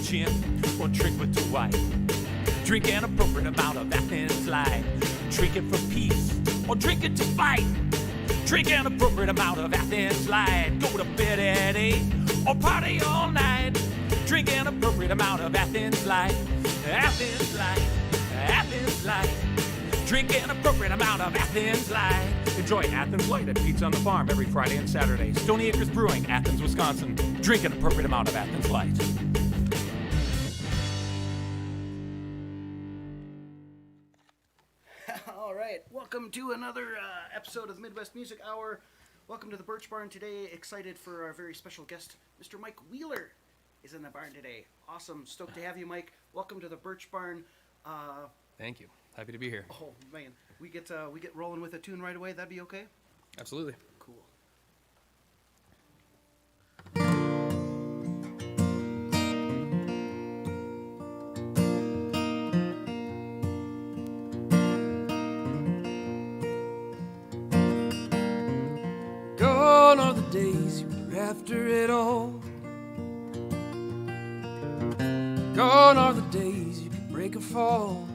chin, or drink with too white. Drink an appropriate amount of Athens Light. Drink it for peace, or drink it to fight. Drink an appropriate amount of Athens Light. Go to bed at 8, or party all night. Drink an appropriate amount of Athens Light. Athens Light, Athens Light. Drink an appropriate amount of Athens Light. Enjoy Athens Light at Pizza on the Farm every Friday and Saturday. Stony Acres Brewing, Athens, Wisconsin. Drink an appropriate amount of Athens Light. All right, welcome to another episode of the Midwest Music Hour. Welcome to the Bertch Barn today. Excited for our very special guest, Mr. Mike Wheeler is in the barn today. Awesome. Stoked to have you, Mike. Welcome to the Bertch Barn. Thank you. Happy to be here. Oh, man. We get rolling with a tune right away. That'd be okay? Absolutely. Cool. Gone are the days you were after it all. Gone are the days you could break or fall.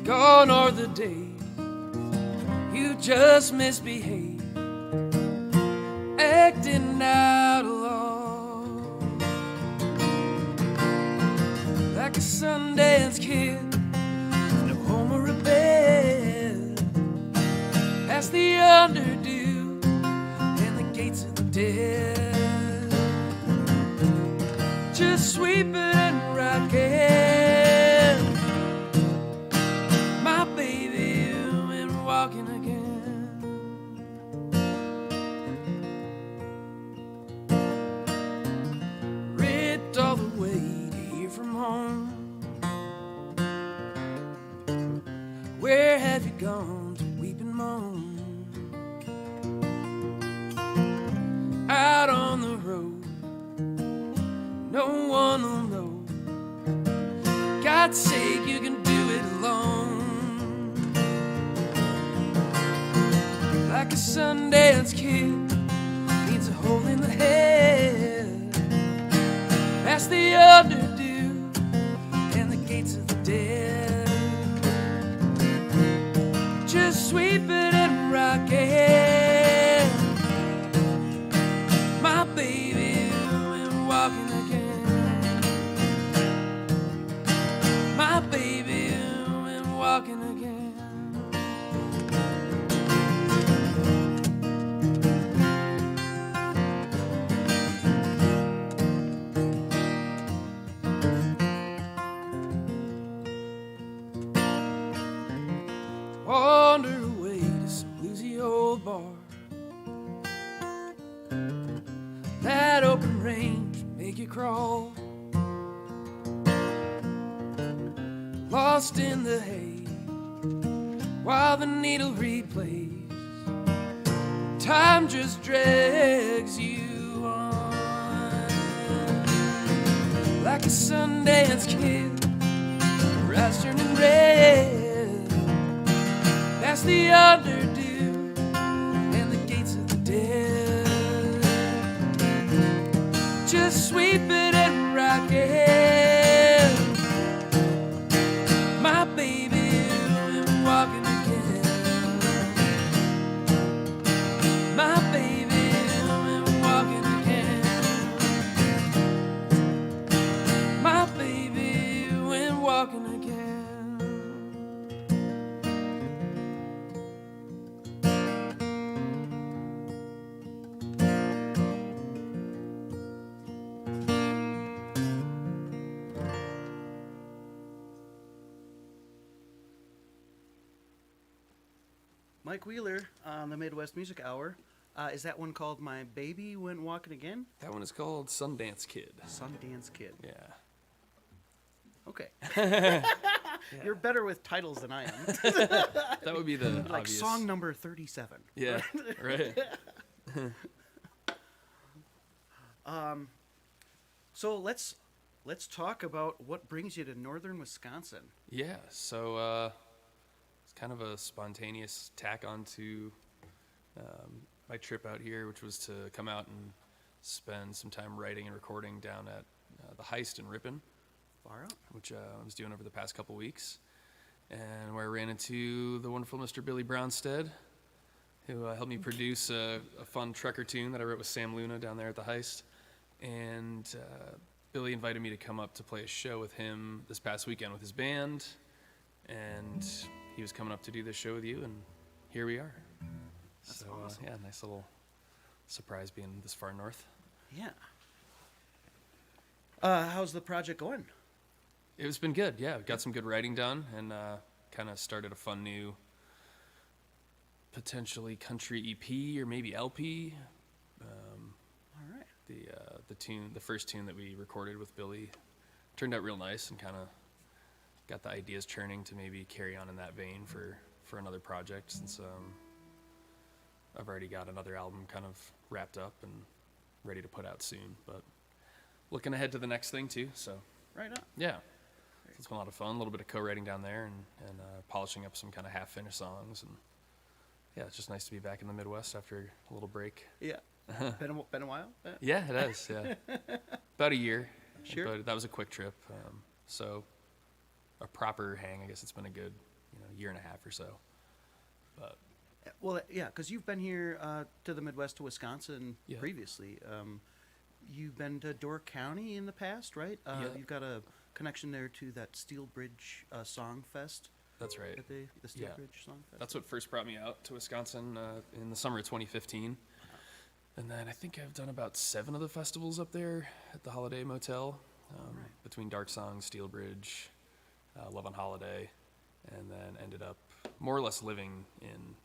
Gone are the days you just misbehaved, acting out of law, like a Sundance kid in a home or a bed, past the underdue and the gates of the dead, just sweeping and rocking. Walking again, ripped all the way to here from home. Where have you gone to weep and moan? Out on the road, no one will know. God's sake, you can do it alone. Like a Sundance kid needs a hole in the head, past the underdue and the gates of the dead, just sweeping and rocking. My baby went walking again. My baby went walking again. Wander away to some bluesy old bar. That open range make you crawl. Lost in the hay while the needle replays. Time just drags you on. Like a Sundance kid, your eyes turning red, past the underdue and the gates of the dead, just sweeping and rocking. My baby went walking again. My baby went walking again. My baby went walking again. Mike Wheeler on the Midwest Music Hour. Is that one called My Baby Went Walking Again? That one is called Sundance Kid. Sundance Kid. Yeah. Okay. Yeah. You're better with titles than I am. That would be the Like obvious. song number 37. Yeah, right. So let's talk about what brings you to northern Wisconsin. Yeah, so it's kind of a spontaneous tack onto my trip out here, which was to come out and spend some time writing and recording down at the Heist in Ripon, Far out. which I was doing over the past couple weeks, and where I ran into the wonderful Mr. Billy Brownstead, who helped me produce a fun trucker tune that I wrote with Sam Luna down there at the Heist. And Billy invited me to come up to play a show with him this past weekend with his band, and he was coming up to do this show with you, and here we are. That's so awesome. yeah, nice little surprise being this far north. Yeah. How's the project going? It's been good, yeah. Got some good writing done, and kind of started a fun new, potentially country EP or maybe LP. All right. The first tune that we recorded with Billy turned out real nice, and kind of got the ideas churning to maybe carry on in that vein for another project, since I've already got another album kind of wrapped up and ready to put out soon. But looking ahead to the next thing too. So Right on. yeah, so it's been a lot of fun. A little bit of co-writing down there, and polishing up some kind of half-finished songs, and yeah, it's just nice to be back in the Midwest after a little break. Yeah. Been a while? Yeah, it has. Yeah, about a year. Sure. But that was a quick trip. So a proper hang, I guess it's been a good, year and a half or so. But Well, yeah, because you've been here to the Midwest, to Wisconsin Yeah. previously. You've been to Door County in the past, right? Yeah. You've got a connection there to that Steelbridge Songfest. that's right. The Yeah. Steelbridge Songfest. That's what first brought me out to Wisconsin in the summer of 2015. And then I think I've done about 7 of the festivals up there at the Holiday Motel, between Dark Song, Steelbridge, Love on Holiday, and then ended up more or less living in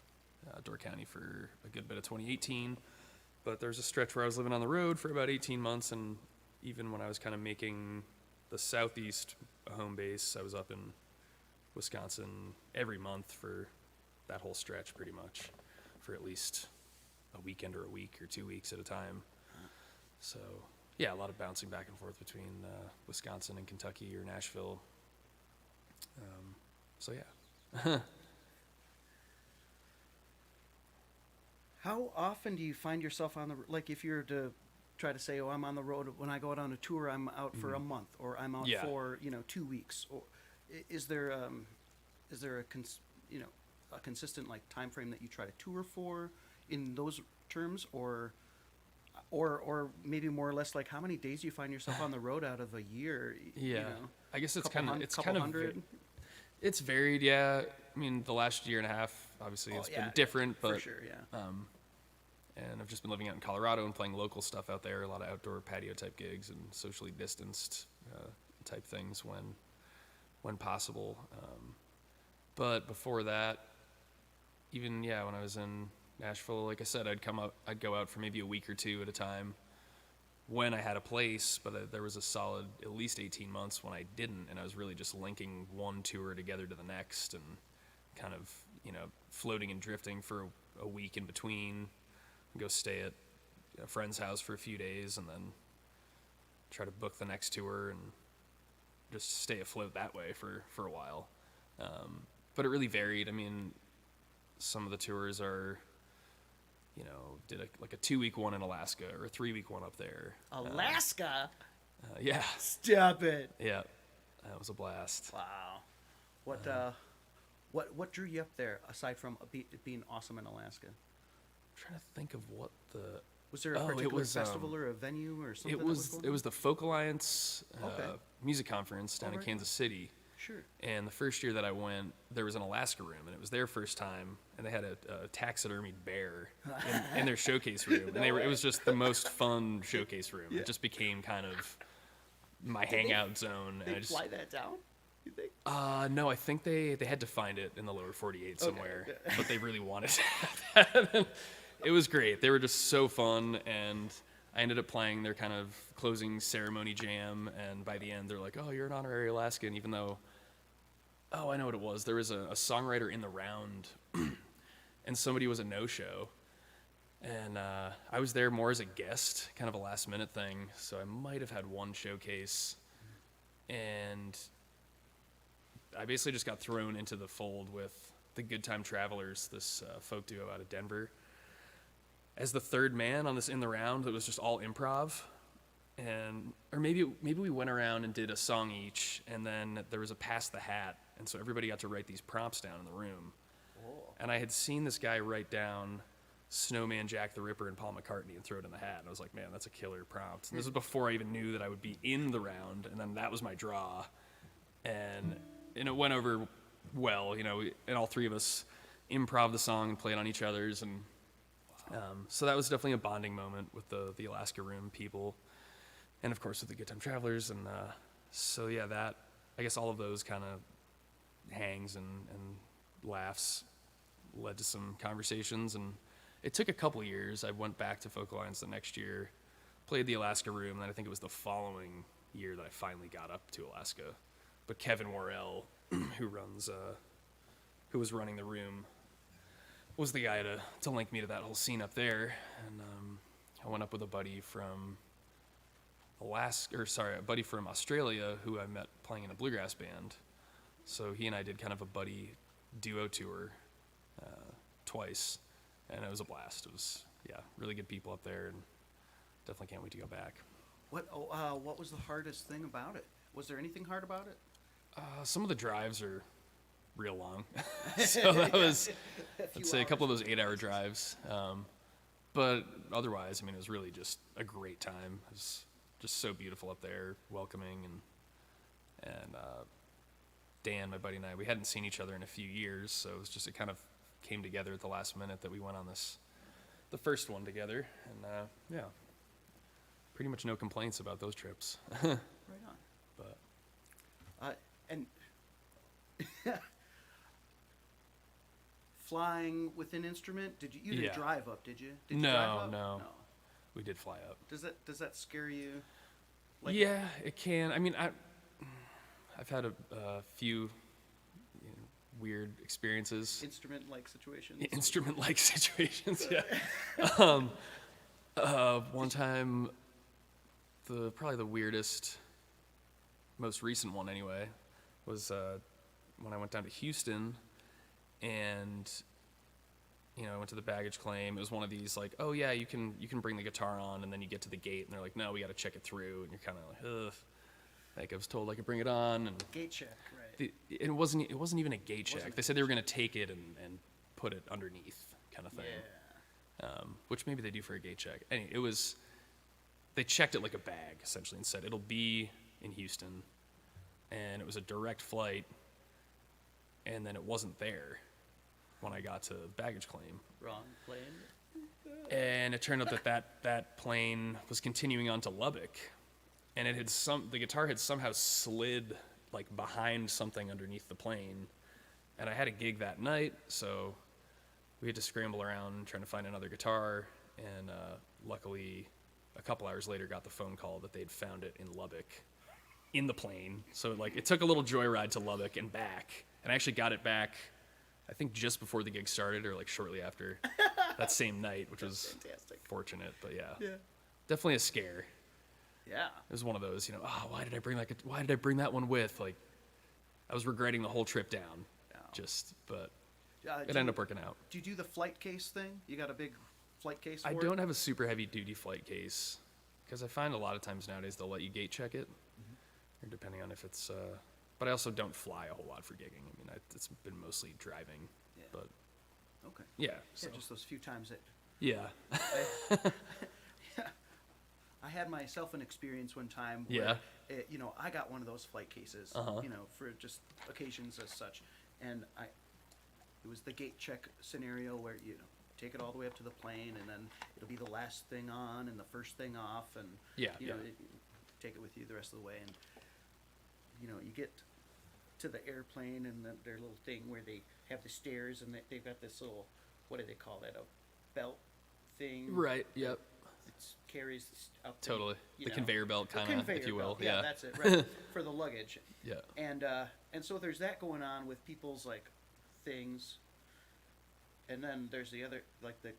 Door County for a good bit of 2018. But there's a stretch where I was living on the road for about 18 months, and even when I was kind of making the Southeast a home base, I was up in Wisconsin every month for that whole stretch pretty much, for at least a weekend or a week or 2 weeks at a time. So yeah, a lot of bouncing back and forth between Wisconsin and Kentucky or Nashville. So yeah. How often do you find yourself on the, like, if you're to try to say, oh, I'm on the road, when I go out on a tour, I'm out for a month, or I'm out Yeah. for, 2 weeks, or is there a consistent, like, time frame that you try to tour for in those terms, or maybe more or less, like, how many days do you find yourself on the road out of a year? Yeah, I guess it's kind of couple hundred. It's varied. Yeah, I mean the last year and a half, obviously, it's been different, but for sure, yeah. and I've just been living out in Colorado and playing local stuff out there, a lot of outdoor patio type gigs and socially distanced type things when possible. But before that, even when I was in Nashville, like I said, I'd go out for maybe a week or 2 at a time when I had a place, but there was a solid at least 18 months when I didn't, and I was really just linking one tour together to the next, and kind of, floating and drifting for a week in between, go stay at a friend's house for a few days, and then try to book the next tour and just stay afloat that way for a while. But it really varied. I mean, some of the tours are, did a 2-week one in Alaska or a 3-week one up there. Alaska? Yeah. Stop it. Yeah. That was a blast. Wow. What drew you up there, aside from it being awesome in Alaska? I'm trying to think of what the... Was there a particular festival or a venue or something? It was the Folk Alliance Okay. Music Conference down in Alright. Kansas City. Sure. And the first year that I went, there was an Alaska room, and it was their first time, and they had a taxidermied bear in their showcase room, and it was just the most fun showcase room. Yeah. It just became kind of my hangout zone. They And I just, fly that down, you think? no, I think they had to find it in the lower 48 somewhere, Okay. but they really wanted to have that. It was great. They were just so fun, and I ended up playing their kind of closing ceremony jam, and by the end, they're like, "Oh, you're an honorary Alaskan," even though, oh, I know what it was. There was a songwriter in the round, and somebody was a no-show, and I was there more as a guest, kind of a last-minute thing, so I might have had one showcase, and I basically just got thrown into the fold with the Good Time Travelers, this folk duo out of Denver. as the third man on this in the round that was just all improv. Or maybe we went around and did a song each, and then there was a pass the hat, and so everybody got to write these prompts down in the room. And I had seen this guy write down Snowman, Jack the Ripper, and Paul McCartney and throw it in the hat. And I was like, man, that's a killer prompt. And this was before I even knew that I would be in the round, and then that was my draw. And it went over well, and all three of us improv the song and played on each other's. And so that was definitely a bonding moment with the Alaska Room people. And, of course, with the Good Time Travelers. And so, yeah, that, I guess all of those kind of hangs and laughs led to some conversations. And it took a couple years. I went back to Focal Lines the next year, played the Alaska Room, and then I think it was the following year that I finally got up to Alaska. But Kevin Worrell, who was running the room, was the guy to link me to that whole scene up there. And I went up with a buddy from a buddy from Australia who I met playing in a bluegrass band. So he and I did kind of a buddy duo tour twice, and it was a blast. It was, really good people up there, and definitely can't wait to go back. What was the hardest thing about it? Was there anything hard about it? Some of the drives are real long. So that was, I'd say, a couple of those 8-hour drives. But otherwise, it was really just a great time. It was just so beautiful up there, welcoming, and Dan, my buddy, and I, we hadn't seen each other in a few years, so it kind of came together at the last minute that we went on the first one together, and pretty much no complaints about those trips. Right on. But and flying with an instrument, you didn't drive up, did you? Did you drive up? No. We did fly up. Does that scare you? Yeah, it can. I've had a few weird experiences. Instrument-like situations? Instrument-like situations, yeah. One time, probably the weirdest, most recent one anyway, was when I went down to Houston, and I went to the baggage claim. It was one of these like, oh yeah, you can bring the guitar on, and then you get to the gate, and they're like, no, we got to check it through, and you're kind of like, ugh. Like I was told I could bring it on, and gate check, right? It wasn't even a gate check. They said they were going to take it and put it underneath, kind of thing. Yeah. Which maybe they do for a gate check. Anyway, they checked it like a bag essentially and said it'll be in Houston, and it was a direct flight, and then it wasn't there when I got to baggage claim. Wrong plane. And it turned out that plane was continuing on to Lubbock, and the guitar had somehow slid like behind something underneath the plane, and I had a gig that night, so we had to scramble around trying to find another guitar, and luckily a couple hours later got the phone call that they'd found it in Lubbock in the plane. So it took a little joyride to Lubbock and back, and I actually got it back I think just before the gig started or like shortly after that same night, which was fantastic. Fortunate, but yeah. Definitely a scare. Yeah. It was one of those, why did I bring that one with? Like, I was regretting the whole trip down. But it ended up working out. Do you do the flight case thing? You got a big flight case for I it? don't have a super heavy duty flight case, because I find a lot of times nowadays they'll let you gate check it, or depending on if it's, but I also don't fly a whole lot for gigging. It's been mostly driving, but. Okay. Yeah. So. Just those few times that. Yeah. I had myself an experience one time where, I got one of those flight cases, for just occasions as such. And it was the gate check scenario where, take it all the way up to the plane, and then it'll be the last thing on and the first thing off, and, take it with you the rest of the way. And, you get to the airplane and their little thing where they have the stairs, and they've got this little, what do they call that, a belt thing? Right, yep. It carries up. Totally. The conveyor belt, kind of, if you will. Yeah, that's it, right, for the luggage. Yeah. And so there's that going on with people's, like, things. And then there's the other, like, the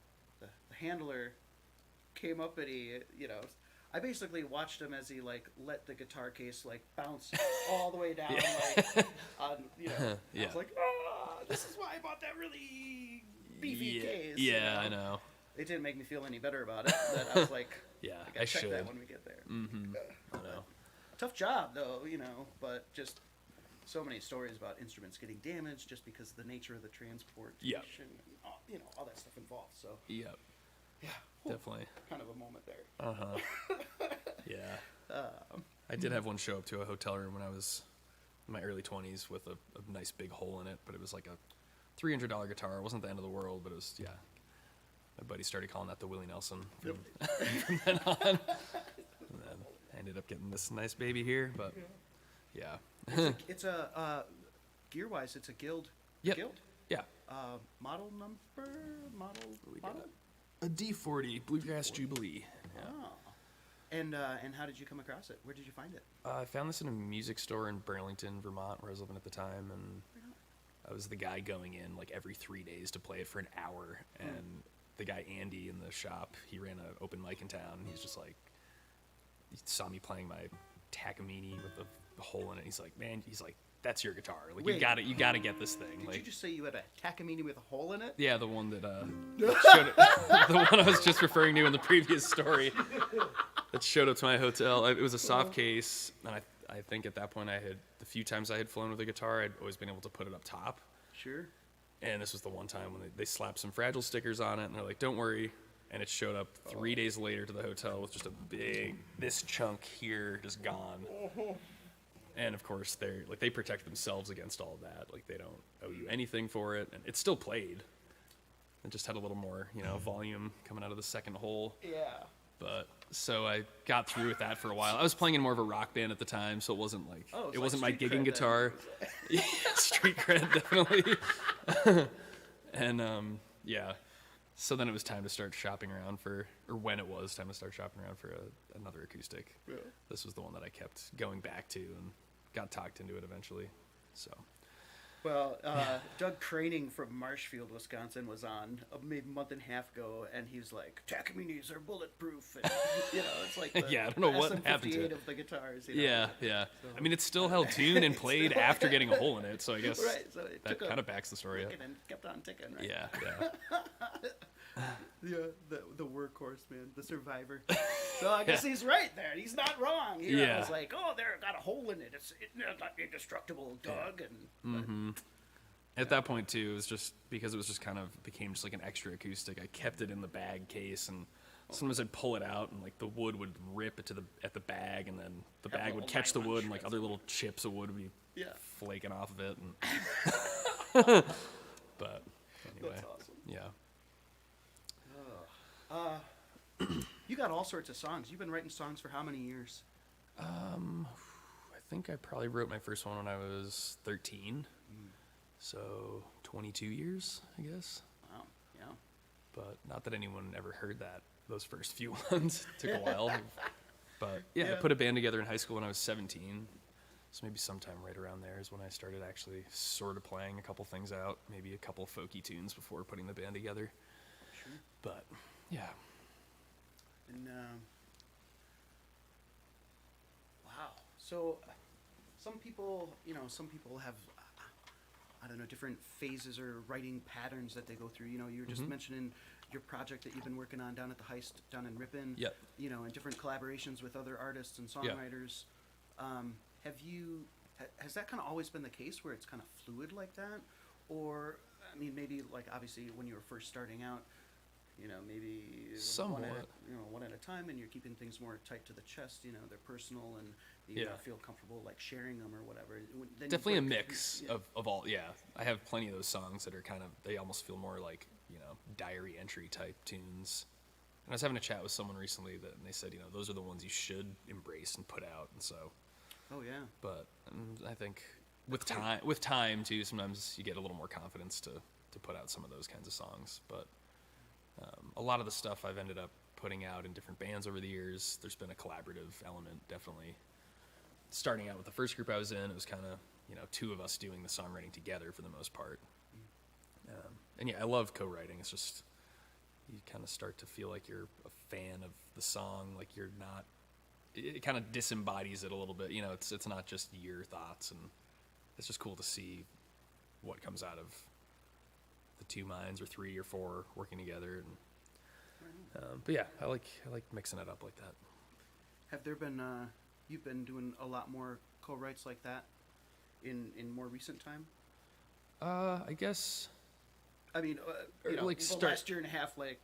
handler came up and he, I basically watched him as he, like, let the guitar case, like, bounce all the way down, like, on, I was like, this is why I bought that really beefy case. Yeah, I know. it didn't make me feel any better about it. That I was like, Yeah, I I check should. that when we get there. I know. Tough job though, but just so many stories about instruments getting damaged just because of the nature of the transportation. Yeah. And all that stuff involved. So Yep. yeah, Definitely. kind of a moment there. Yeah. I did have one show up to a hotel room when I was in my early 20s with a nice big hole in it, but it was like a $300 guitar. It wasn't the end of the world, but it was, yeah. My buddy started calling that the Willie Nelson from, from then on. And then I ended up getting this nice baby here, but yeah. It's a gear-wise, it's a Guild. Yep. Guild. Yeah. Model number. We got a D40 Bluegrass Jubilee. Yeah. Oh. And how did you come across it? Where did you find it? I found this in a music store in Burlington, Vermont, where I was living at the time, and I was the guy going in like every 3 days to play it for an hour. And the guy Andy in the shop, he ran an open mic in town. And he's just like, he saw me playing my Takamine with the hole in it. He's like, man, that's your guitar. Like, Wait. you gotta get this thing. Did Like, you just say you had a Takamine with a hole in it? yeah, the one that showed up, the one I was just referring to in the previous story that showed up to my hotel. It was a soft case, and I think at that point the few times I had flown with a guitar, I'd always been able to put it up top. Sure. And this was the one time when they slapped some Fragile stickers on it, and they're like, don't worry. And it showed up 3 days later to the hotel with just a big, this chunk here just gone. And of course, they protect themselves against all of that. Like, they don't owe you anything for it, and it still played. It just had a little more, volume coming out of the second hole. Yeah. But so I got through with that for a while. I was playing in more of a rock band at the time, so it wasn't like it's it wasn't like my street gigging cred guitar. Yeah, street cred definitely. And yeah. So then it was time to start shopping around when it was time to start shopping around for another acoustic. Yeah. This was the one that I kept going back to and got talked into it eventually. So. Well, Doug Craning from Marshfield, Wisconsin, was on maybe a month and a half ago, and he was like, Takaminis are bulletproof. And, it's like the, Yeah, I don't know what happened to SM58 it. of the guitars. Yeah. So. I mean, it still held tune and played after getting a hole in it, so I guess Right, so it that took kind of backs the story up. and kept on ticking, right? Yeah. Yeah, the workhorse, man, the survivor. So I guess he's right there. He's not wrong. Yeah. It's like, there got a hole in it. It's not indestructible, Doug. And At that point too, it was just because it was just kind of became just like an extra acoustic. I kept it in the bag case, and sometimes I'd pull it out, and like the wood would rip it at the bag, and then the Have bag would little catch the nylon wood, and like shreds. other little chips of wood would be Yeah. flaking off of it. And but anyway, That's awesome. yeah. You got all sorts of songs. You've been writing songs for how many years? I think I probably wrote my first one when I was 13, so 22 years, I guess. Wow. Yeah. But not that anyone ever heard those first few ones. It took a while. But yeah, I Yeah. put a band together in high school when I was 17. So maybe sometime right around there is when I started actually sort of playing a couple things out, maybe a couple folky tunes before putting the band together. Sure. But yeah. And wow. So some people have I don't know, different phases or writing patterns that they go through. You were just mentioning your project that you've been working on down at the Heist down in Ripon. Yep. And different collaborations with other artists and songwriters. Has that kind of always been the case where it's kind of fluid like that? Or, I mean, maybe like obviously when you were first starting out, maybe Somewhat. one at a time, and you're keeping things more tight to the chest. They're personal, and you Yeah. don't feel comfortable like sharing them or whatever. Then you Definitely a break- mix yeah. of all. Yeah, I have plenty of those songs that are they almost feel more like diary entry type tunes. And I was having a chat with someone recently and they said those are the ones you should embrace and put out. And so, Oh yeah. but I think with time too, sometimes you get a little more confidence to put out some of those kinds of songs. But a lot of the stuff I've ended up putting out in different bands over the years, there's been a collaborative element, definitely. Starting out with the first group I was in, it was kind of, two of us doing the songwriting together for the most part. And yeah, I love co-writing. It's just, you kind of start to feel like you're a fan of the song, like you're not, it kind of disembodies it a little bit. It's not just your thoughts, and it's just cool to see what comes out of the two minds or three or four working together. And But yeah, I like mixing it up like that. Have there been you've been doing a lot more co-writes like that in more recent time? I guess. I mean, Like the last year and a half, like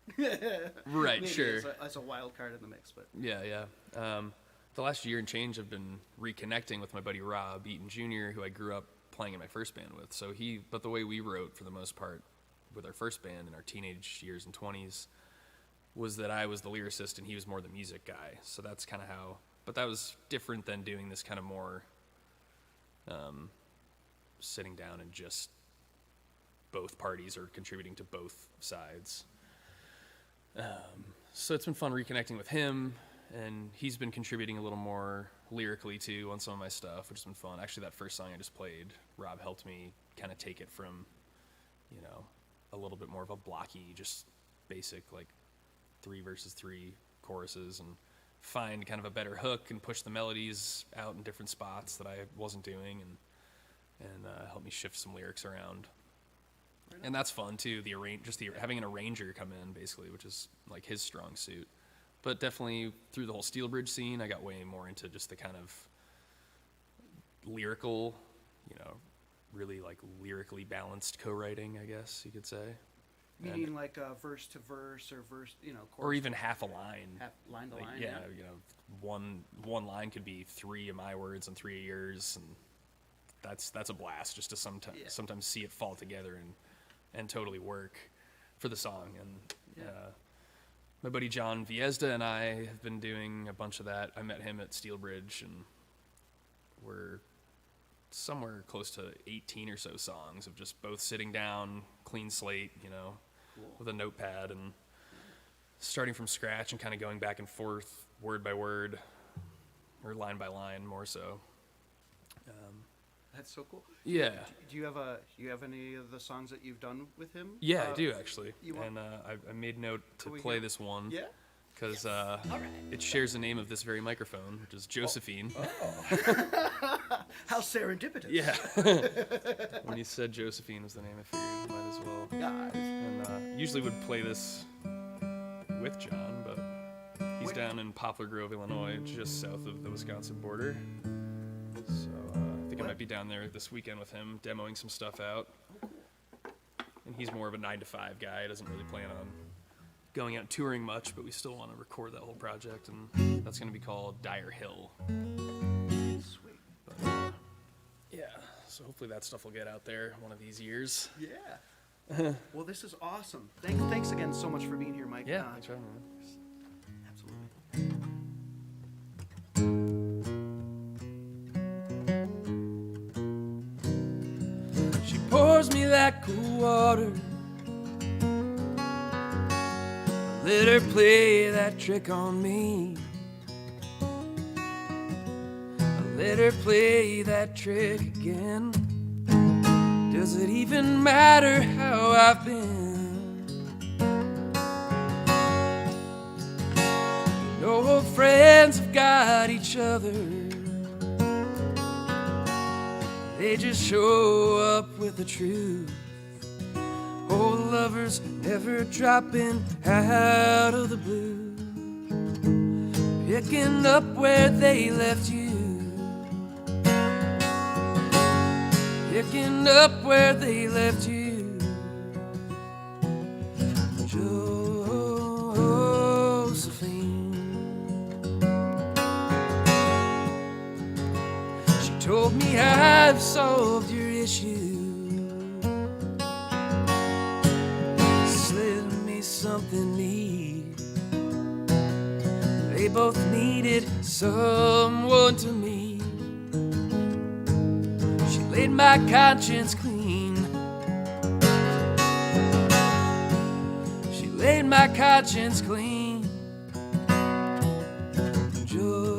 Right, maybe sure. as a wild card in the mix, but Yeah. The last year and change, I've been reconnecting with my buddy Rob Eaton Jr., who I grew up playing in my first band with. But the way we wrote for the most part with our first band in our teenage years and 20s was that I was the lyricist and he was more the music guy. So that's kind of how. But that was different than doing this kind of more sitting down and just both parties are contributing to both sides. So it's been fun reconnecting with him, and he's been contributing a little more lyrically too on some of my stuff, which has been fun. Actually, that first song I just played, Rob helped me kind of take it from, a little bit more of a blocky, just basic like 3 verses 3 choruses, and find kind of a better hook and push the melodies out in different spots that I wasn't doing, and help me shift some lyrics around. And that's fun too. Having an arranger come in basically, which is like his strong suit. But definitely through the whole Steelbridge scene, I got way more into just the kind of lyrical, really like lyrically balanced co-writing, I guess you could say. meaning like verse to verse or verse, chorus or even half a line. line to Like, line. yeah, one line could be 3 of my words and 3 of yours, and that's a blast just to sometimes see it fall together and totally work for the song. And my buddy John Viezda and I have been doing a bunch of that. I met him at Steelbridge, and we're somewhere close to 18 or so songs of just both sitting down, clean slate, Cool. with a notepad and starting from scratch and kind of going back and forth word by word or line by line more so. That's so cool. Yeah. Do you have any of the songs that you've done with him? Yeah, I do actually. you want- And I made note to Can we play hear- this one. Yeah. Because All right. it shares the name of this very microphone, which is Josephine. How serendipitous. Yeah. When you said Josephine was the name, I figured might as well. Guys. And usually would play this with John, but he's down in Poplar Grove, Illinois, just south of the Wisconsin border. So I think I might be down there this weekend with him, demoing some stuff out. And he's more of a 9-to-5 guy. Doesn't really plan on going out touring much, but we still want to record that whole project, and that's going to be called Dire Hill. Sweet. But, yeah, so hopefully that stuff will get out there one of these years. Yeah. Well, this is awesome. Thanks again so much for being here, Mike. Yeah, thanks for having me. Absolutely. She pours me that cool water. Let her play that trick on me. Let her play that trick again. Does it even matter how I've been? Old friends have got each other. They just show up with the truth. Old lovers never dropping out of the blue, picking up where they left you, picking up where they left you. Josephine, she told me I've solved your issue. Something neat. They both needed someone to meet. She laid my conscience clean. She laid my conscience clean. Josephine.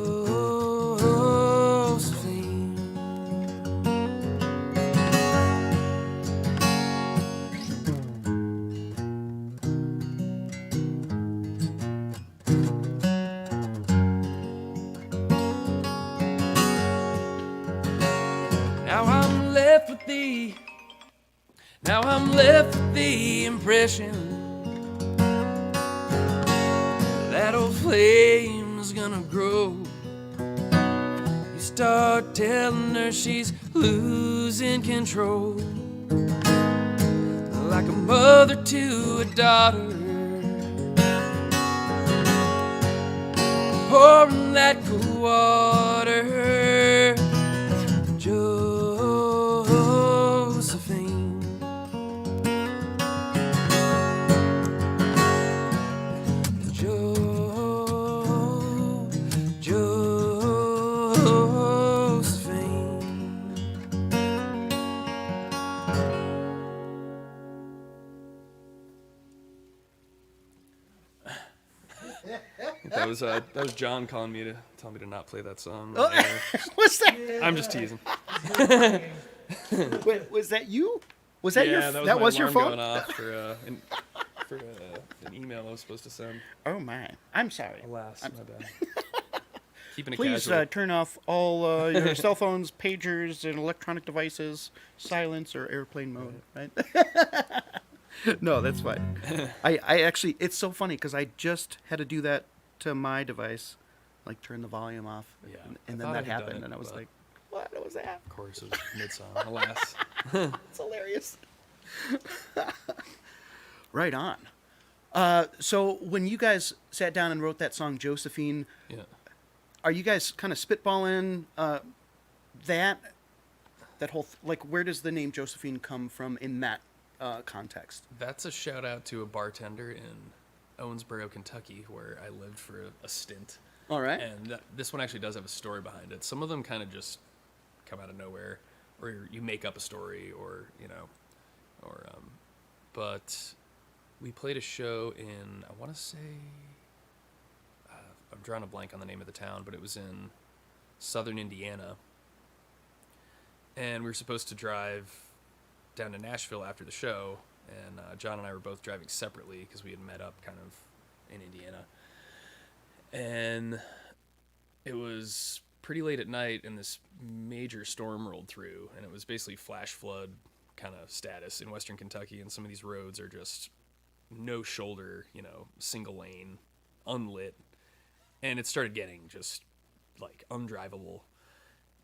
Now I'm left with the impression that old flame's gonna grow. You start telling her she's losing control, like a mother to a daughter, pouring that cool water. Josephine, Josephine. That was John calling me to tell me to not play that song. Oh, what's that? I'm just teasing. Wait, was that you? Was that Yeah, your? that was my your alarm phone? going off for an email I was supposed to send. Oh my! I'm sorry. Alas, my bad. Keeping it Please casual. turn off all your cell phones, pagers, and electronic devices, silence or airplane mode. Right? No, that's fine. I actually, it's so funny because I just had to do that to my device, like turn the volume off. Yeah, And I then thought that I had done happened, it, and I was but- like, "What was that?" Of course, it was mid-song. Alas. It's hilarious. Right on. So when you guys sat down and wrote that song, Josephine, Yeah. are you guys kind of spitballing that whole like where does the name Josephine come from in that context? That's a shout out to a bartender in Owensboro, Kentucky, where I lived for a stint. All right. And this one actually does have a story behind it. Some of them kind of just come out of nowhere, or you make up a story, or but we played a show in, I want to say, I'm drawing a blank on the name of the town, but it was in southern Indiana, and we were supposed to drive down to Nashville after the show, and John and I were both driving separately because we had met up kind of in Indiana, and it was pretty late at night, and this major storm rolled through, and it was basically flash flood kind of status in western Kentucky, and some of these roads are just no shoulder, single lane, unlit, and it started getting just like undrivable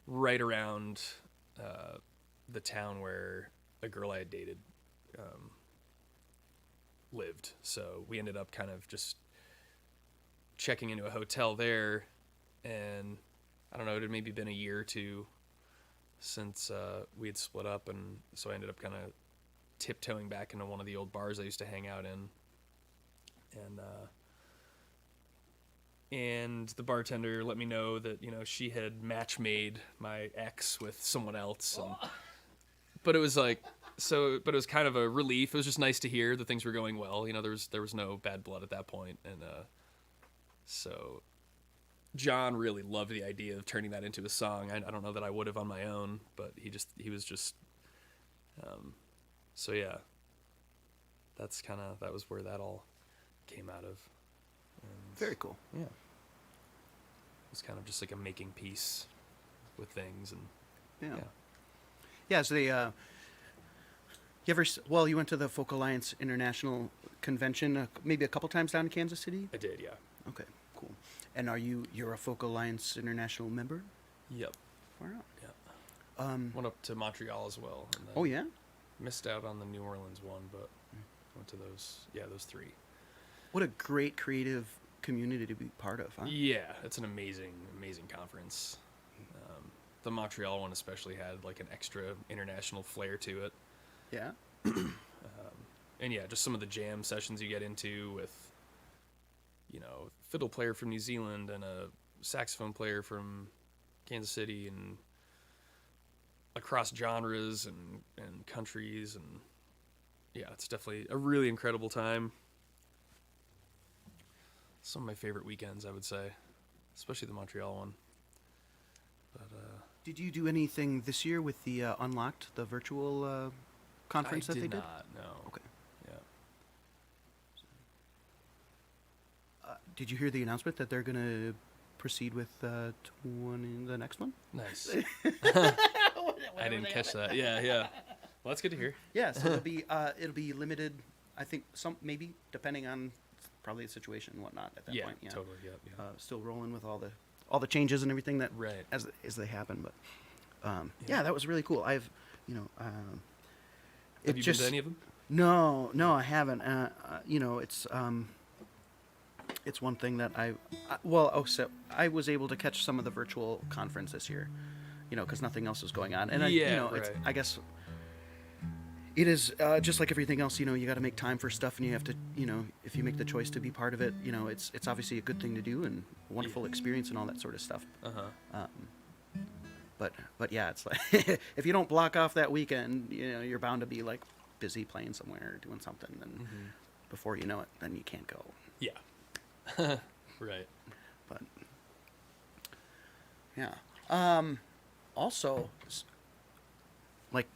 right around the town where a girl I had dated lived. So we ended up kind of just checking into a hotel there, and I don't know, it had maybe been a year or two since we had split up, and so I ended up kind of tiptoeing back into one of the old bars I used to hang out in, and the bartender let me know that she had match made my ex with someone else, and, but it was like but it was kind of a relief. It was just nice to hear that things were going well. There was no bad blood at that point, and so John really loved the idea of turning that into a song. I don't know that I would have on my own, but he was just so yeah, that was where that all came out of. And Very cool. yeah, it was kind of just like a making peace with things, and Yeah. Yeah. So they. You went to the Folk Alliance International Convention maybe a couple times down in Kansas City? I did, yeah. Okay, cool. And you're a Folk Alliance International member? Yep. Far out. Yeah. Went up to Montreal as well. And then Oh yeah? missed out on the New Orleans one, but went to those three. What a great creative community to be part of, huh? Yeah, it's an amazing conference. The Montreal one especially had like an extra international flair to it. Yeah. And yeah, just some of the jam sessions you get into with, fiddle player from New Zealand and a saxophone player from Kansas City, and across genres and countries, and yeah, it's definitely a really incredible time. Some of my favorite weekends, I would say, especially the Montreal one. But Did you do anything this year with the Unlocked, the virtual conference that they did? not, no. Okay. Yeah. Did you hear the announcement that they're going to proceed with the next one? Nice. I didn't catch that. Yeah. Well, that's good to hear. Yeah, so it'll be limited. I think maybe depending on probably the situation and whatnot at that Yeah, point. Yeah, totally. Yeah, yeah. Still rolling with all the changes and everything that Right. as they happen. But yeah, that was really cool. I've Have you been to any of them? No, I haven't. It's one thing that so I was able to catch some of the virtual conference this year, because nothing else was going on, and right. I guess it is just like everything else. You got to make time for stuff, and you have to, if you make the choice to be part of it, it's obviously a good thing to do and a wonderful experience and all that sort of stuff. But yeah, it's like if you don't block off that weekend, you're bound to be like busy playing somewhere or doing something, and before you know it, then you can't go. Yeah. Right. But yeah. Also, like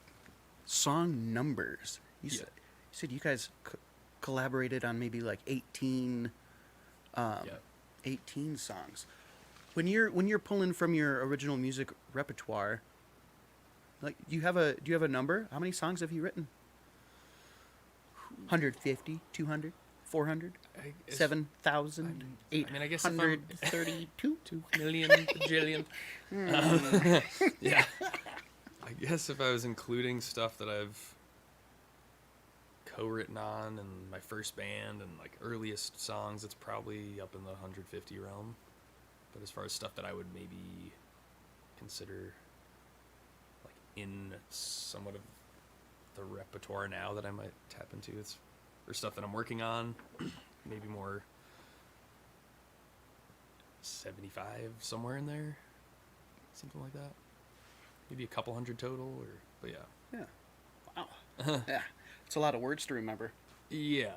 song numbers. You said you guys collaborated on maybe like 18 songs. When you're pulling from your original music repertoire, like do you have a number? How many songs have you written? 150, 200, 400, 7,000, 832, 2 million, bajillion. Yeah. I guess if I was including stuff that I've co-written on and my first band and like earliest songs, it's probably up in the 150 realm. But as far as stuff that I would maybe consider like in somewhat of the repertoire now that I might tap into, it's or stuff that I'm working on, maybe more 75, somewhere in there, something like that. Maybe a couple hundred total, but yeah. Wow. Yeah, it's a lot of words to remember. Yeah,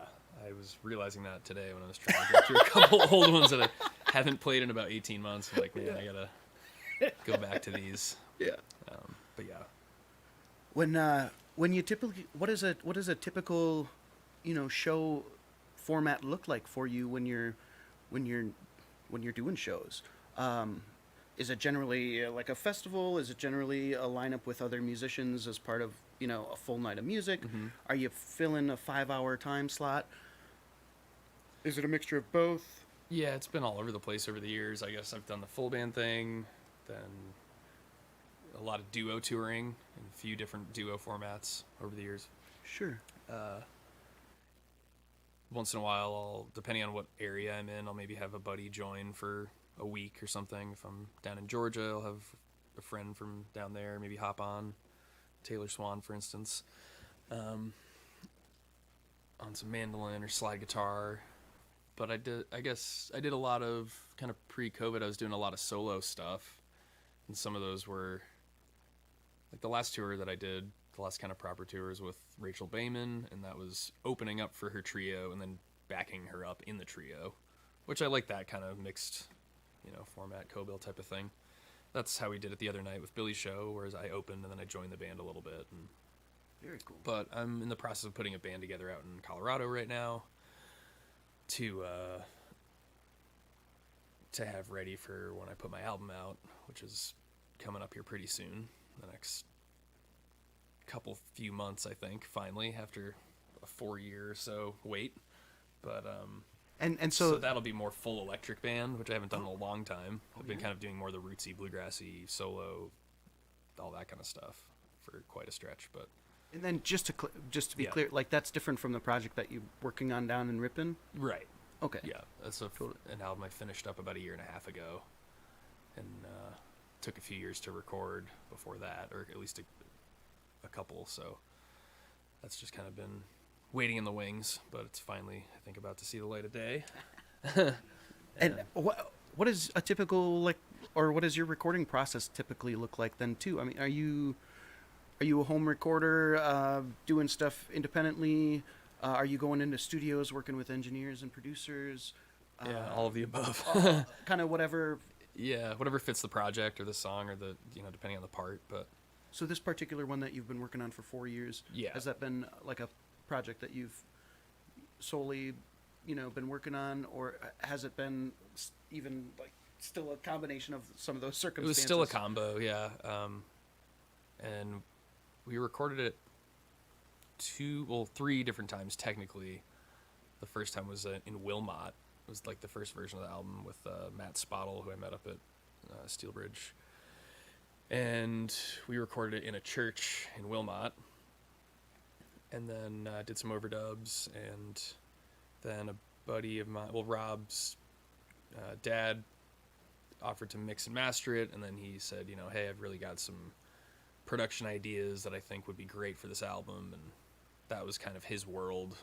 I was realizing that today when I was trying to go through a couple old ones that I haven't played in about 18 months. I'm like, man, I gotta go back to these. Yeah. But yeah. When you typically, what is a typical, show format look like for you when you're doing shows? Is it generally like a festival? Is it generally a lineup with other musicians as part of, a full night of music? Mm-hmm. Are you filling a 5-hour time slot? Is it a mixture of both? Yeah, it's been all over the place over the years. I guess I've done the full band thing, then a lot of duo touring in a few different duo formats over the years. Sure. Once in a while, depending on what area I'm in, I'll maybe have a buddy join for a week or something. If I'm down in Georgia, I'll have a friend from down there maybe hop on. Taylor Swan, for instance, on some mandolin or slide guitar. But I guess I did a lot of kind of pre-COVID. I was doing a lot of solo stuff, and some of those were like the last tour that I did. The last kind of proper tour was with Rachel Bayman, and that was opening up for her trio and then backing her up in the trio, which I like that kind of mixed, format, co-bill type of thing. That's how we did it the other night with Billy's show, whereas I opened and then I joined the band a little bit. And very cool. But I'm in the process of putting a band together out in Colorado right now to have ready for when I put my album out, which is coming up here pretty soon, the next few months, I think, finally, after a 4-year or so wait. But and so that'll be more full electric band, which I haven't done in a long time. I've been kind of doing more of the rootsy, bluegrassy, solo, all that kind of stuff for quite a stretch. But and then just to be clear, like that's different from the project that you're working on down in Ripon? Right. Okay. Yeah, that's an album I finished up about a year and a half ago, and took a few years to record before that, or at least a couple. So that's just kind of been waiting in the wings, but it's finally, I think, about to see the light of day. And what is a typical or what does your recording process typically look like then too? I mean, are you a home recorder doing stuff independently? Are you going into studios working with engineers and producers? Yeah, all of the above. Kind of whatever. Yeah, whatever fits the project or the song or the depending on the part. But so this particular one that you've been working on for 4 years, has that been like a project that you've solely been working on, or has it been even like still a combination of some of those circumstances? It was still a combo, yeah. And we recorded it 3 different times technically. The first time was in Wilmot. It was like the first version of the album with Matt Spottle, who I met up at Steelbridge. And we recorded it in a church in Wilmot. And then did some overdubs. And then a buddy of mine, Rob's dad, offered to mix and master it. And then he said, hey, I've really got some production ideas that I think would be great for this album. And that was kind of his world,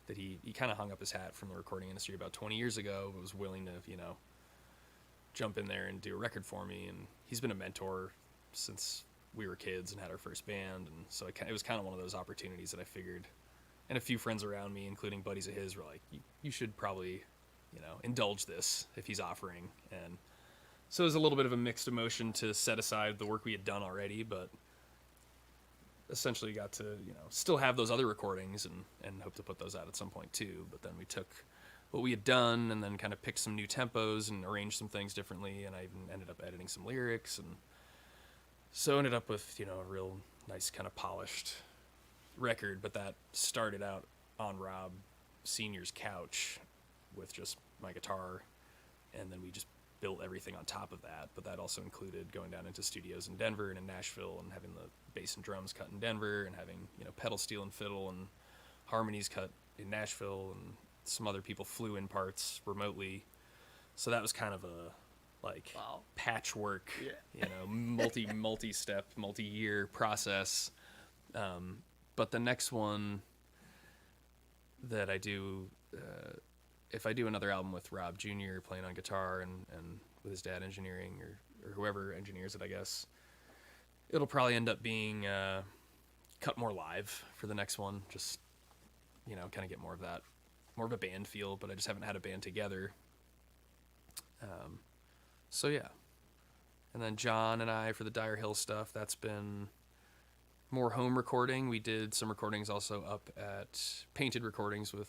that he kind of hung up his hat from the recording industry about 20 years ago, but was willing to, jump in there and do a record for me. And he's been a mentor since we were kids and had our first band. And so it was kind of one of those opportunities that I figured, and a few friends around me, including buddies of his, were like, you should probably, indulge this if he's offering. And so it was a little bit of a mixed emotion to set aside the work we had done already, but essentially got to, still have those other recordings and hope to put those out at some point too. But then we took what we had done and then kind of picked some new tempos and arranged some things differently. And I even ended up editing some lyrics. And so ended up with, a real nice kind of polished record. But that started out on Rob Sr.'s couch with just my guitar. And then we just built everything on top of that. But that also included going down into studios in Denver and in Nashville and having the bass and drums cut in Denver and having, pedal steel and fiddle and harmonies cut in Nashville, and some other people flew in parts remotely. So that was kind of a patchwork, multi-step, multi-year process. But the next one that I do, if I do another album with Rob Jr. playing on guitar and with his dad engineering or whoever engineers it, I guess, it'll probably end up being cut more live for the next one. Just, kind of get more of a band feel, but I just haven't had a band together. So yeah. And then John and I, for the Dyer Hill stuff, that's been more home recording. We did some recordings also up at Painted Recordings with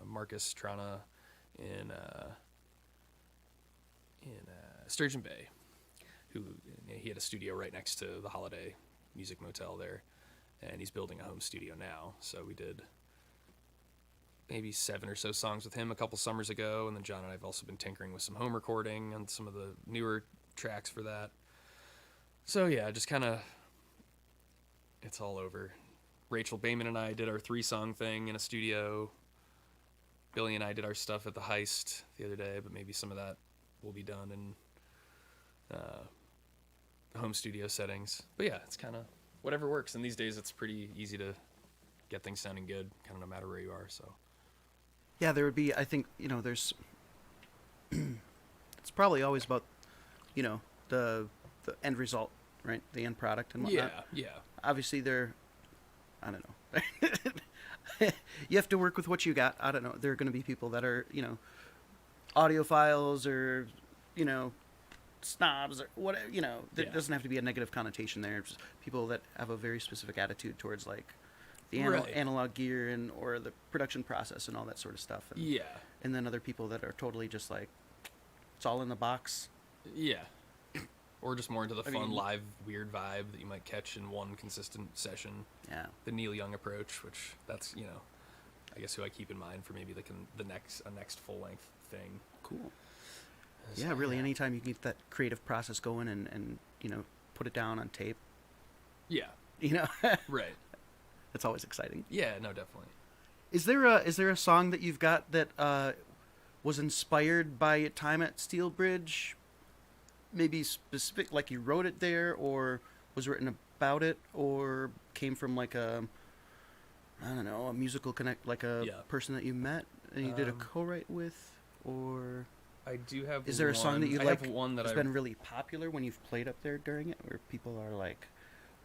Marcus Trana in Sturgeon Bay, who he had a studio right next to the Holiday Music Motel there, and he's building a home studio now. So we did maybe 7 or so songs with him a couple summers ago, and then John and I have also been tinkering with some home recording on some of the newer tracks for that. So yeah, just kind of, it's all over. Rachel Bayman and I did our 3-song thing in a studio. Billy and I did our stuff at the Heist the other day, but maybe some of that will be done in home studio settings. But yeah, it's kind of whatever works. And these days it's pretty easy to get things sounding good, kind of no matter where you are. So yeah, there would be, I think, there's it's probably always about, the end result, right? The end product and whatnot. Yeah. Obviously I don't know. You have to work with what you got. I don't know. There are going to be people that are, audiophiles or, snobs or whatever, there doesn't have to be a negative connotation there. It's just people that have a very specific attitude towards like the analog gear or the production process and all that sort of stuff. And then other people that are totally just like, it's all in the box. Yeah. Or just more into the fun, live, weird vibe that you might catch in one consistent session. Yeah. The Neil Young approach, which that's, I guess who I keep in mind for maybe a next full-length thing. Cool. Yeah, really, anytime you can get that creative process going and put it down on tape. Yeah. Right. That's always exciting. Yeah, no, definitely. Is there a song that you've got that was inspired by a time at Steelbridge? Maybe specific, like you wrote it there, or was written about it, or came from like a musical connect, like a person that you met and you did a co-write with, or I do have. Is there a song that you like? One that has been really popular when you've played up there during it, where people are like,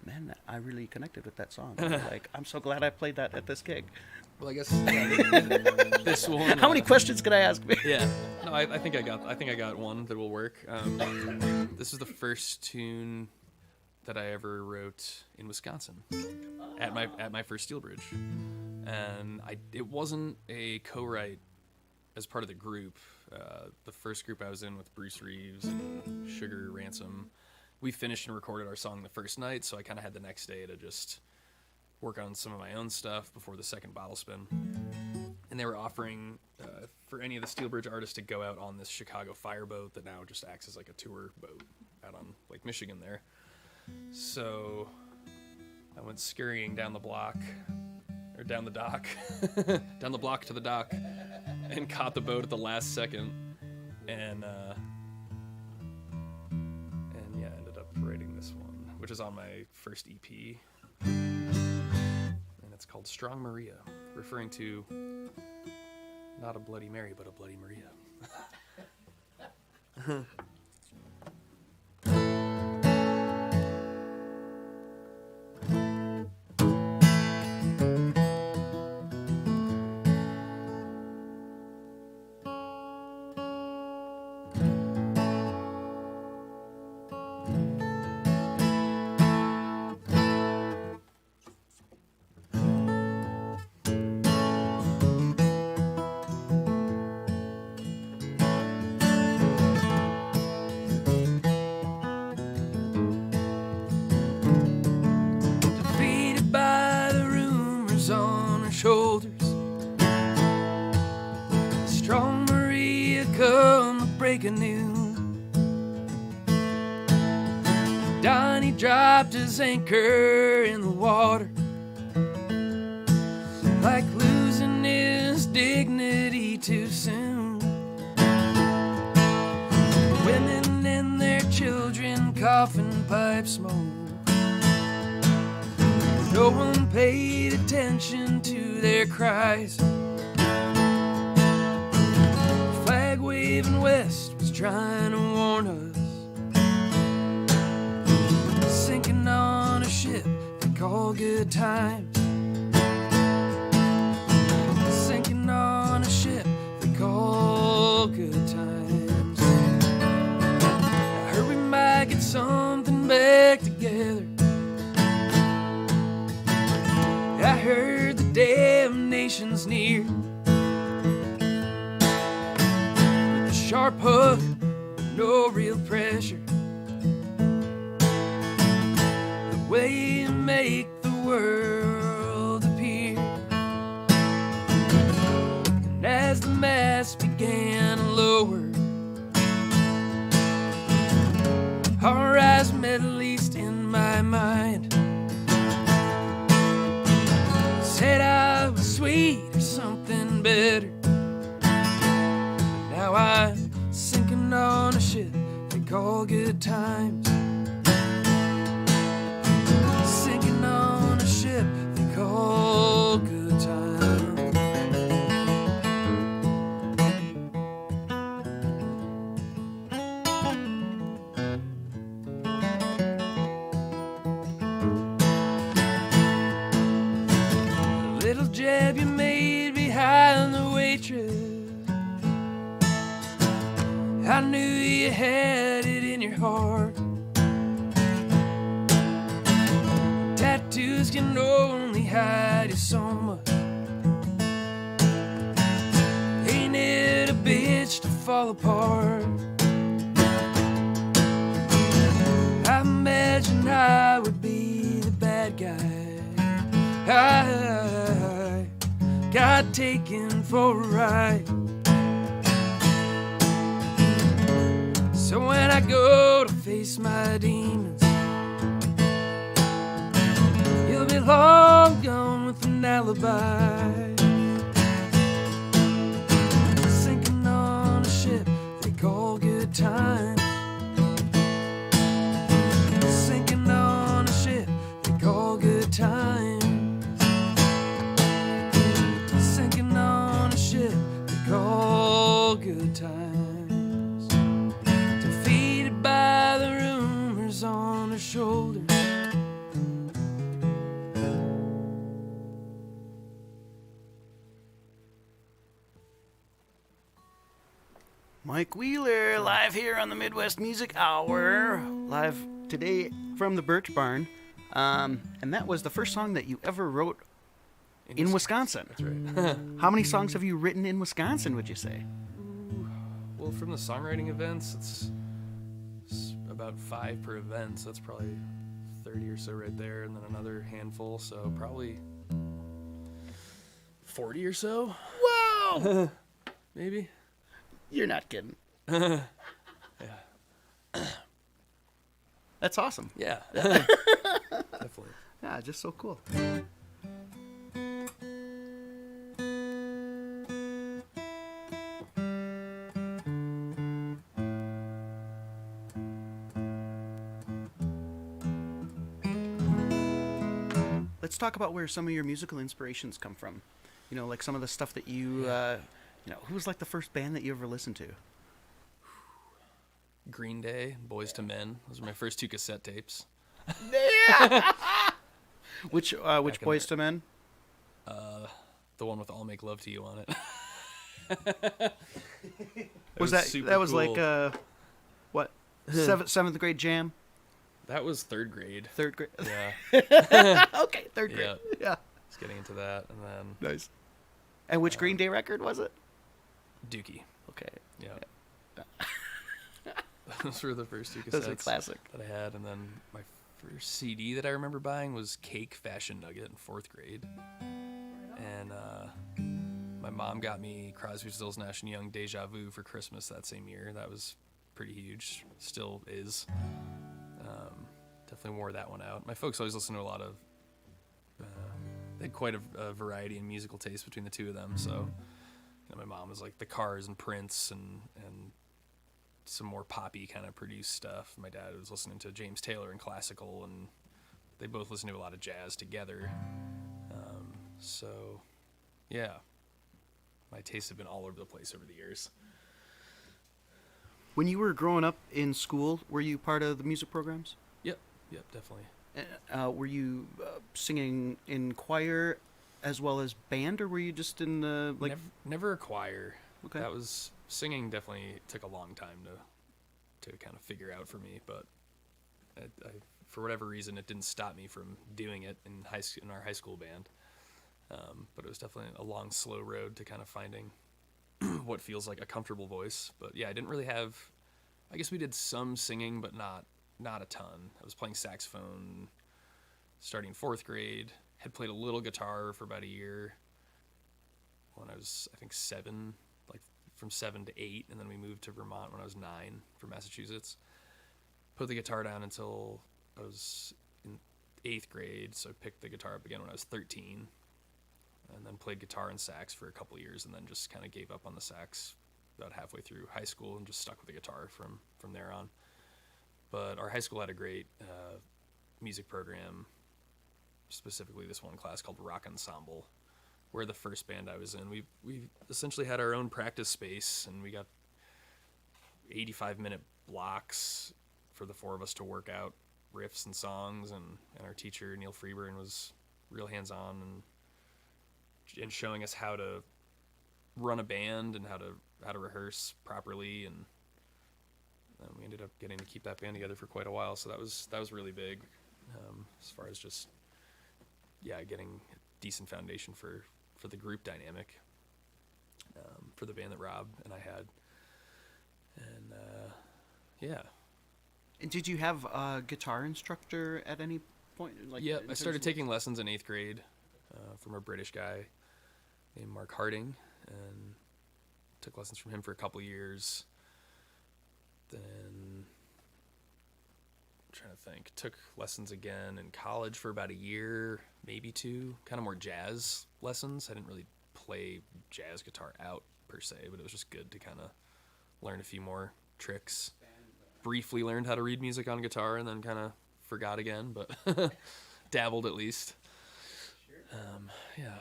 "Man, I really connected with that song." Like, I'm so glad I played that at this gig. Well, I guess this one. How many questions can I ask? Yeah, no, I think I got one that will work. This is the first tune that I ever wrote in Wisconsin at my first Steelbridge, and it wasn't a co-write as part of the group. The first group I was in with Bruce Reeves and Sugar Ransom, we finished and recorded our song the first night, so I kind of had the next day to just work on some of my own stuff before the second bottle spin. And they were offering for any of the Steelbridge artists to go out on this Chicago fireboat that now just acts as like a tour boat out on Lake Michigan there. So I went scurrying down the block, or down the dock, down the block to the dock, and caught the boat at the last second, and yeah, ended up writing this one, which is on my first EP, and it's called Strong Maria, referring to not a Bloody Mary, but a Bloody Maria. Shoulders, strong Maria come to break anew. Donnie dropped his anchor in the water, like losing his dignity too soon. Women and their children coffin pipe smoke. No one paid attention to their cries. The flag waving west was trying to warn us, sinking on a ship they call good times. Sinking on a ship they call good times. I heard we might get something back together. I heard the damnation's near, with a sharp hook, no real pressure. The way you make the world appear. And as the mast began to lower, our eyes met, at least in my mind. Said I was sweet or something better. Now I'm sinking on a ship they call good times. Sinking on a ship they call good times. Jab you made behind the waitress, I knew you had it in your heart. Tattoos can only hide you so much. Ain't it a bitch to fall apart? I imagine I would be the bad guy. I got taken for a ride. So when I go to face my demons, you'll be long gone with an alibi. Sinking on a ship they call good times. Sinking on a ship they call good times. All good times, defeated by the rumors on her shoulders. Mike Wheeler, live here on the Midwest Music Hour, live today from the Bertch Barn, and that was the first song that you ever wrote in Wisconsin. That's right. How many songs have you written in Wisconsin, would you say? Well, from the songwriting events, it's about 5 per event, so that's probably 30 or so right there, and then another handful, so probably 40 or so. Whoa! No! Maybe. You're not kidding. Yeah. That's awesome. Yeah. Definitely. Yeah, just so cool. Let's talk about where some of your musical inspirations come from. You know, like some of the stuff that you, who was like the first band that you ever listened to? Green Day, Boys to Men. Those were my first 2 cassette tapes. Which Boys to Men? The one with "I'll Make Love to You" on it. Was that super that was cool. like what? Seventh grade jam? That was 3rd grade. 3rd grade. Yeah. Okay, 3rd grade. Yeah. Yeah. Just getting into that, and then Nice. And which Green Day record was it? Dookie. Okay. Yeah. Those were the first 2 cassettes Those are classic. that I had, and then my first CD that I remember buying was Cake Fashion Nugget in 4th grade, and my mom got me Crosby, Stills, Nash & Young Deja Vu for Christmas that same year. That was pretty huge. Still is. Definitely wore that one out. My folks always listened to a lot of they had quite a variety in musical taste between the 2 of them, so my mom was like the Cars and Prince and some more poppy kind of produced stuff. My dad was listening to James Taylor and classical, and they both listened to a lot of jazz together. So, yeah, my tastes have been all over the place over the years. When you were growing up in school, were you part of the music programs? Yep, definitely. Were you singing in choir as well as band, or were you just in the like? Never a choir. Okay. That was singing. Definitely took a long time to kind of figure out for me, but I for whatever reason it didn't stop me from doing it in our high school band. But it was definitely a long, slow road to kind of finding what feels like a comfortable voice. But yeah, I didn't really have. I guess we did some singing, but not a ton. I was playing saxophone starting 4th grade. Had played a little guitar for about a year when I was, I think, 7, like from 7 to 8, and then we moved to Vermont when I was 9 from Massachusetts. Put the guitar down until I was in 8th grade, so I picked the guitar up again when I was 13, and then played guitar and sax for a couple of years, and then just kind of gave up on the sax about halfway through high school and just stuck with the guitar from there on. But our high school had a great music program, specifically this one class called Rock Ensemble. We're the first band I was in. We essentially had our own practice space, and we got 85-minute blocks for the 4 of us to work out riffs and songs, and our teacher, Neil Freeburn, was real hands-on and showing us how to run a band and how to rehearse properly, and we ended up getting to keep that band together for quite a while, so that was really big as far as just getting a decent foundation for the group dynamic for the band that Rob and I had. And And did you have a guitar instructor at any point? Like, I started taking lessons in 8th grade from a British guy named Mark Harding, and took lessons from him for a couple years. Then, I'm trying to think, took lessons again in college for about a year, maybe 2, kind of more jazz lessons. I didn't really play jazz guitar out per se, but it was just good to kind of learn a few more tricks. Briefly learned how to read music on guitar and then kind of forgot again, but dabbled at least. Yeah.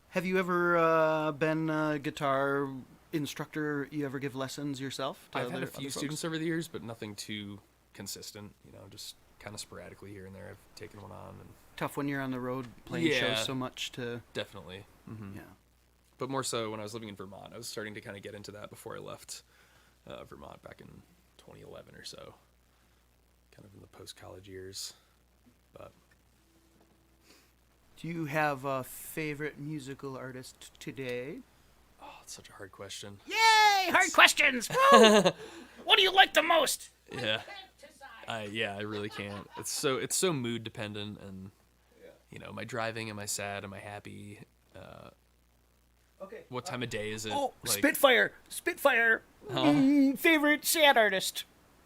Have you ever been a guitar instructor? You ever give lessons yourself? I've had a few students over the years, but nothing too consistent. Just kind of sporadically here and there. I've taken one on. And Tough when you're on the road playing shows so much to. Definitely. Mm-hmm. Yeah. But more so when I was living in Vermont. I was starting to kind of get into that before I left Vermont back in 2011 or so. Kind of in the post-college years. But Do you have a favorite musical artist today? oh, it's such a hard question. Yay! Hard questions! Woo! What do you like the most? Yeah. I really can't. It's so mood dependent, and my driving, am I sad, am I happy? Okay. What time of day is it? Oh, Like, Spitfire. Favorite sad artist.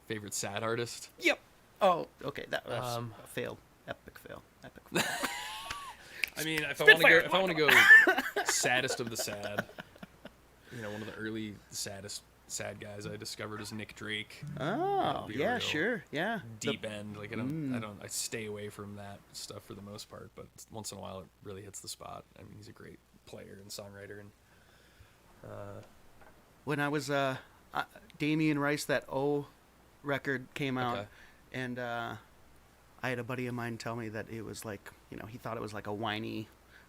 favorite sad artist? Yep. Oh, okay. That was a fail. Epic fail. I mean, if Spitfire. I want to go saddest of the sad, one of the early saddest sad guys I discovered is Nick Drake. Oh, Be yeah, real sure. Yeah. Deep end. Like I stay away from that stuff for the most part, but once in a while it really hits the spot. I mean, he's a great player and songwriter, and When I was Damien Rice, that O record came out, Okay. and I had a buddy of mine tell me that it was like, he thought it was like a whiny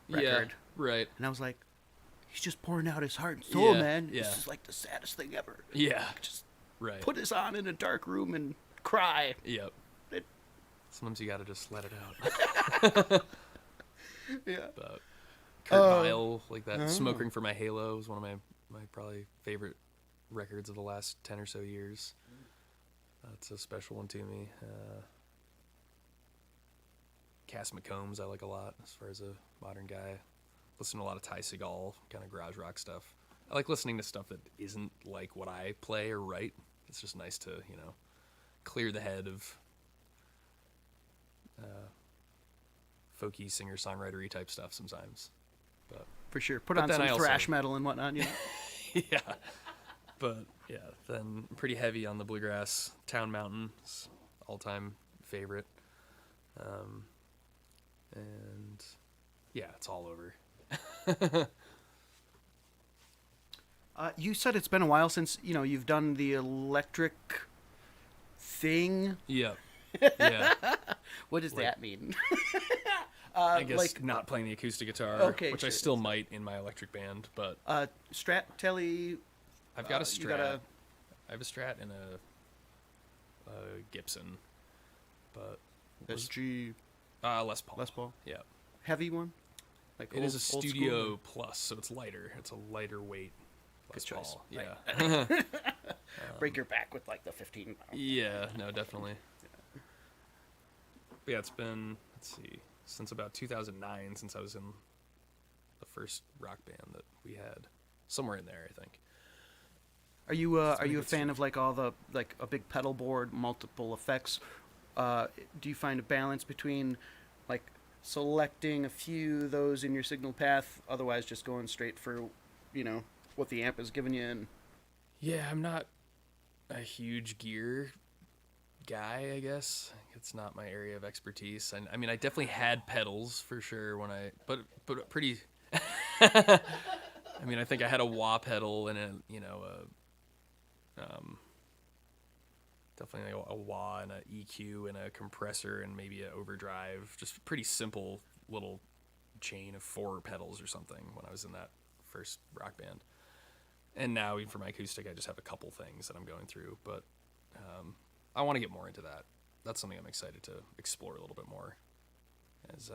record. yeah, right, And I was like, he's just pouring out his heart and soul, Yeah, man. yeah. This is like the saddest thing ever. yeah, Just right, put this on in a dark room and cry. yep. It- Sometimes you gotta just let it out. Yeah. But Kurt Vile, like that "Smoke Ring for My Halo" was one of my probably favorite records of the last 10 or so years. That's a special one to me. Cass McCombs I like a lot as far as a modern guy. Listen to a lot of Ty Segall, kind of garage rock stuff. I like listening to stuff that isn't like what I play or write. It's just nice to, clear the head of folky singer-songwriter-y type stuff sometimes. But For sure. Put But on then some I also- thrash metal and whatnot. yeah, but yeah, then pretty heavy on the bluegrass. Town Mountain's all-time favorite, and yeah, it's all over. You said it's been a while since you've done the electric thing. Yeah, yeah. What does that mean? I guess like- not playing the acoustic guitar, Okay, which I sure. still might in my electric band, but Strat, Telly. I've got a you Strat. got I have a Strat and a Gibson, but SG Les Paul. Les Paul. Yeah, Heavy one. Like it is a old Studio school? Plus, so it's lighter. It's a lighter weight Les Good choice. Paul. Yeah. Break your back with like the 15 pound. Yeah, no, definitely. But yeah, it's been, let's see, since about 2009 since I was in the first rock band that we had. Somewhere in there, I think. Are you been a a good fan of like all the like a big pedal board, multiple effects? Do you find a balance between like selecting a few of those in your signal path, otherwise just going straight for what the amp is giving you? And Yeah, I'm not a huge gear guy, I guess. It's not my area of expertise. I mean, I definitely had pedals for sure when but pretty. I mean, I think I had a wah pedal and definitely a wah and an EQ and a compressor and maybe an overdrive. Just pretty simple little chain of 4 pedals or something when I was in that first rock band. And now, even for my acoustic, I just have a couple things that I'm going through. But I want to get more into that. That's something I'm excited to explore a little bit more as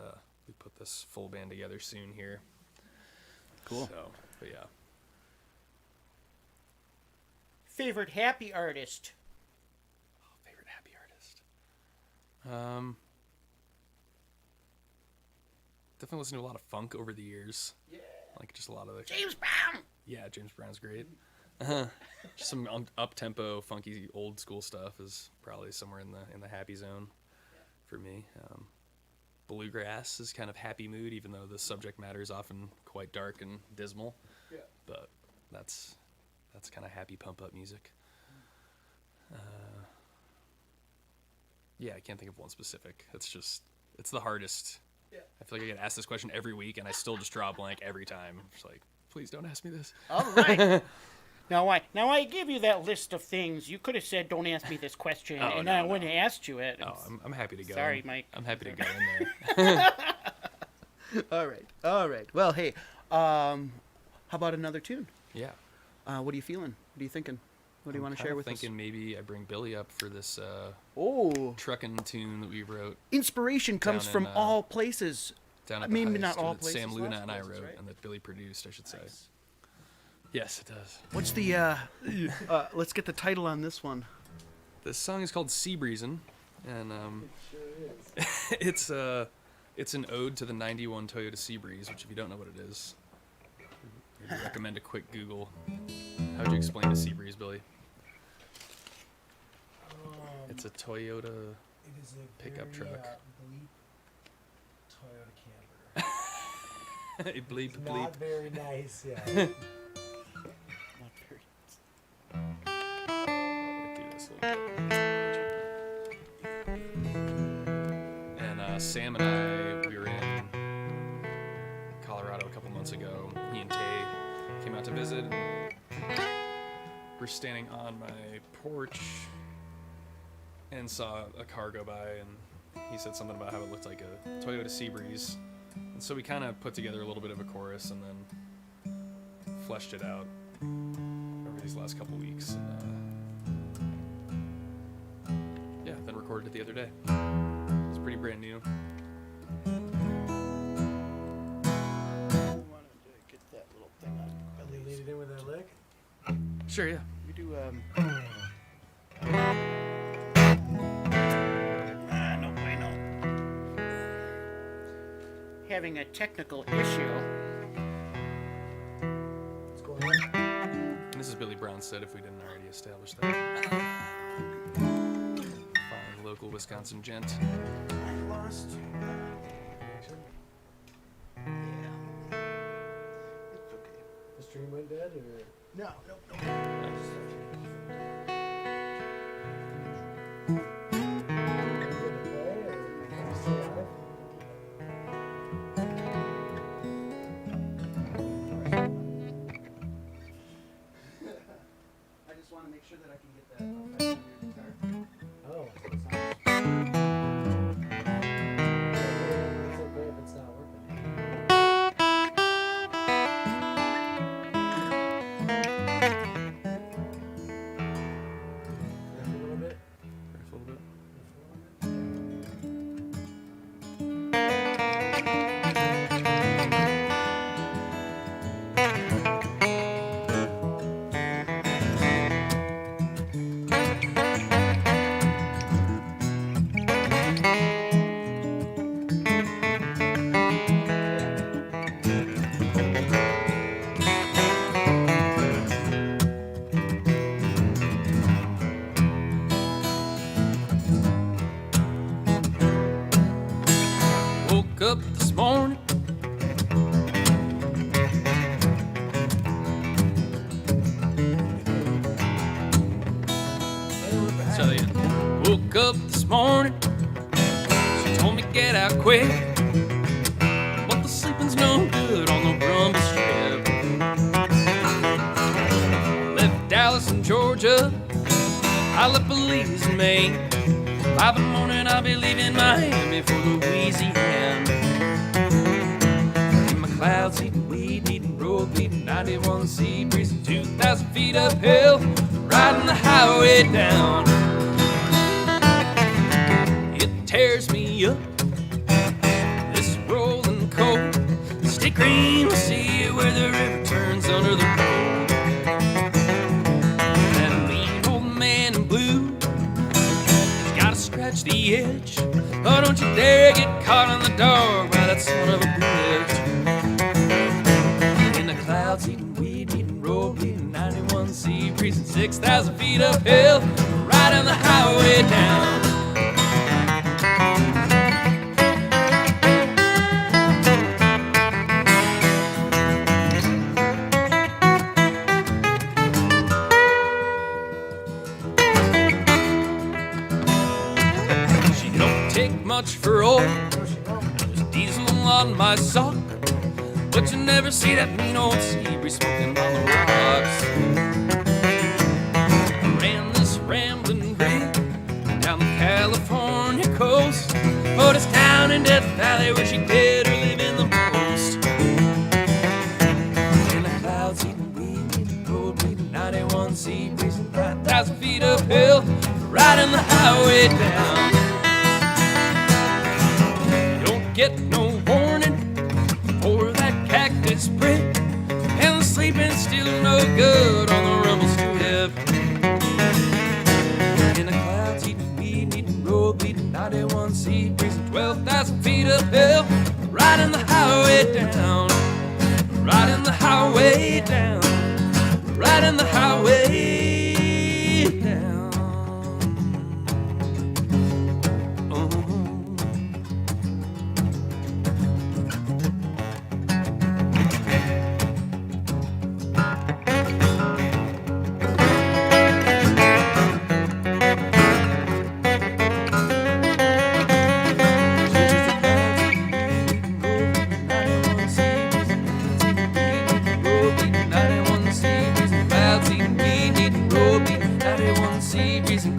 we put this full band together soon here. Cool. So, but yeah. favorite happy artist? Favorite happy artist? Definitely listened to a lot of funk over the years. Yeah. Like just a lot of the James Brown. Yeah, James Brown's great. Just some up-tempo, funky, old school stuff is probably somewhere in the happy zone for me. Bluegrass is kind of happy mood, even though the subject matter is often quite dark and dismal. Yeah. But that's kind of happy pump-up music. Yeah, I can't think of one specific. It's the hardest. Yeah. I feel like I get asked this question every week, and I still just draw a blank every time. It's like, please don't ask me this. All right. Now I give you that list of things. You could have said, "Don't ask me this question," Oh, and no, I no. wouldn't have asked you it. Oh, I'm happy to go. Sorry, Mike. I'm happy to go in there. All right. Well, hey, how about another tune? Yeah. What are you feeling? What are you thinking? What do you want to share with us? thinking maybe I bring Billy up for this Oh, trucking tune that we wrote inspiration comes Down from in, all places. down at Maybe the not Heist all that places, Sam Luna lots of and I places, wrote, right? and that Billy produced, I should say. Yes, it does. What's the let's get the title on this one. This song is called Sea Breezin', and it's It's an ode to the 91 Toyota Seabreeze, which if you don't know what it is, I'd recommend a quick Google. How'd you explain the Seabreeze, Billy? It's a Toyota It is a pickup very, truck. bleep Toyota camper. Bleep, It's bleep. not very nice, yeah. Not very. Do this a little bit. And Sam and I, we were in Colorado a couple months ago. He and Tay came out to visit. We're standing on my porch and saw a car go by, and he said something about how it looked like a Toyota Seabreeze. And so we kind of put together a little bit of a chorus and then fleshed it out over these last couple weeks. And, yeah, then recorded it the other day. It's pretty brand new. I wanted to get that little thing on And you Billy's. lead it in with that lick? Sure, yeah. We do, no bueno. Having a technical issue. What's going on? And this is Billy Brownstead, if we didn't already establish that. Fine local Wisconsin gent. I lost. Yeah. It's okay. The stream went dead, or? No, no, no. Are you gonna play, or are you still live? I just want to make sure that I can get that effect on your guitar. Oh. It's okay if it's not working. Riff a little bit. Riff a little bit. Woke up this morning. So yeah, woke up this morning. She told me get out quick, but the sleeping's no good on the rumble strip. Left Dallas in Georgia. I left Belize in Maine. 5 in the morning, I'll be leaving Miami for Louisiana. In my clouds, eating weed, eating road, eating 91 sea breeze, 2,000 feet uphill, riding the highway down. It tears me up, this rolling cold. Stay green, we'll see where the river turns under the road. That mean old man in blue gotta scratch the edge. Oh, don't you dare get caught in the dark by that son of a bitch. In the clouds, eating weed, eating road, eating 91 sea breeze, and 6,000 feet uphill, riding the highway down. She don't take much for oil, just diesel on my sock. But you never see that mean old sea breeze smoking on the rocks. I ran this rambling rig down the California coast, but it's down in Death Valley where she did her live in the most. In the clouds, eating weed, eating road, eating 91 sea breeze, and 5,000 feet uphill, riding the highway down. Don't get no warning for that cactus prick, and the sleeping's still no good on the rumble strip. In the clouds, eating weed, eating road, eating 91 sea breeze, and 12,000 feet up Well, riding the highway down, riding the highway down, riding the highway down.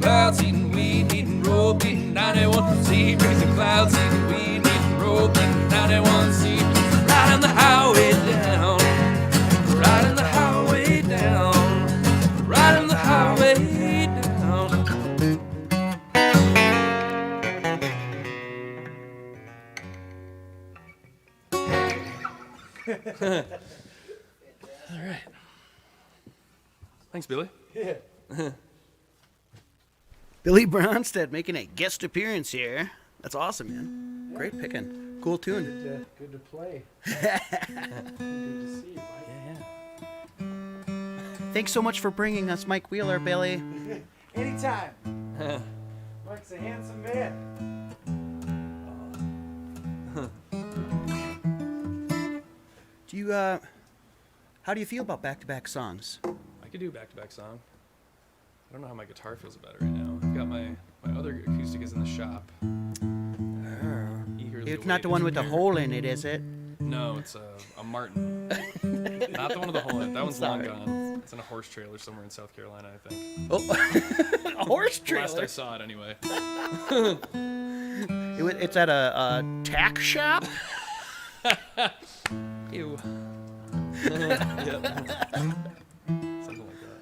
Clouds eating weed, eating rope, eating 91 sea breeze and clouds eating weed, eating rope, eating 91 sea breeze. Riding the highway down, riding the highway down, riding the highway down. All right. Thanks, Billy. Yeah. Billy Bronstead making a guest appearance here. That's awesome, man. Great picking. Cool tune. Good to play. Good to see you, Mike. Thanks so much for bringing us Mike Wheeler, Billy. Anytime. Mike's a handsome man. Do you, how do you feel about back-to-back songs? I could do a back-to-back song. I don't know how my guitar feels about it right now. I've got my other acoustic is in the shop. Eagerly It's not the one with the awaited. hole in it, is it? No, it's a Martin. Not the one with the hole in it. That one's long gone. It's in a horse trailer somewhere in South Carolina, I think. Oh, a horse Last I trailer. saw it, anyway. It's at a tack shop? Ew. Yep. Something like that.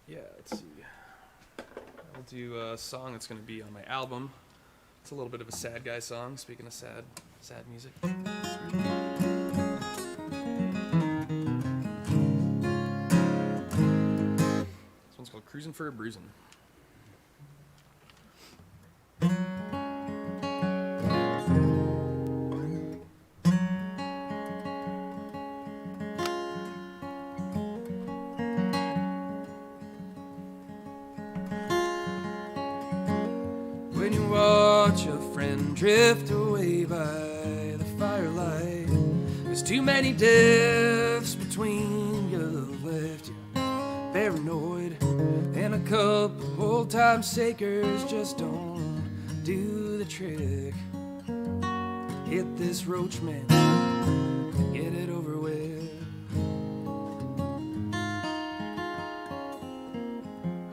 Yeah, let's see. I'll do a song that's going to be on my album. It's a little bit of a sad guy song, speaking of sad music. This one's called Cruisin' for a Bruisin'. When you watch a friend drift away by the firelight, there's too many deaths between you left you paranoid, and a couple old-time sakers just don't do the trick. Hit this roach man, get it over with.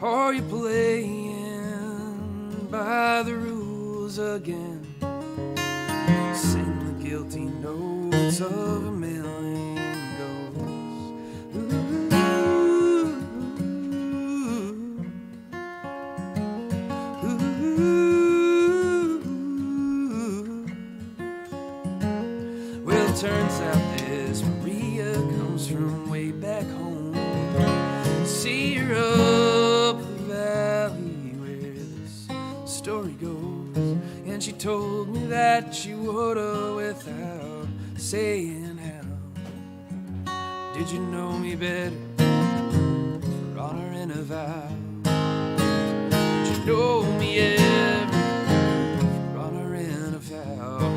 Are you playing by the rules again? Sing the guilty notes of a million ghosts. Well, it turns out this Maria comes from way back home. See her up the valley where this story goes, and she told me that she woulda without saying how. Did you know me better for honor and a vow? Did you know me ever for honor and a vow?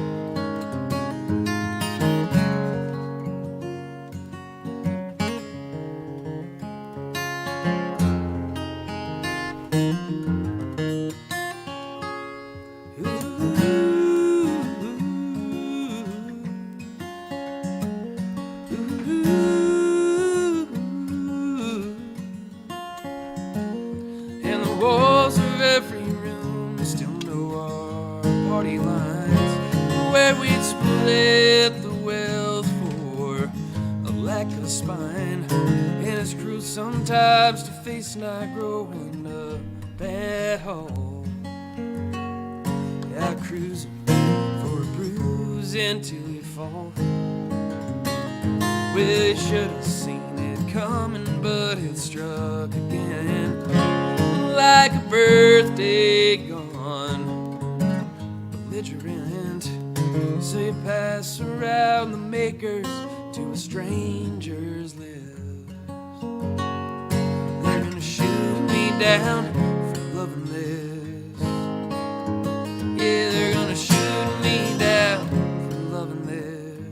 And the walls of every room still know our party lines, where we'd split the wealth for a lack of spine. And it's cruel sometimes to face not growing up at all. Yeah, cruising for a bruise until you fall. Well, you should have seen it coming, but it struck again. like a birthday gone. Belligerent, so you pass around the makers to a stranger's lips. They're gonna shoot me down for loving this. Yeah, they're gonna shoot me down for loving this.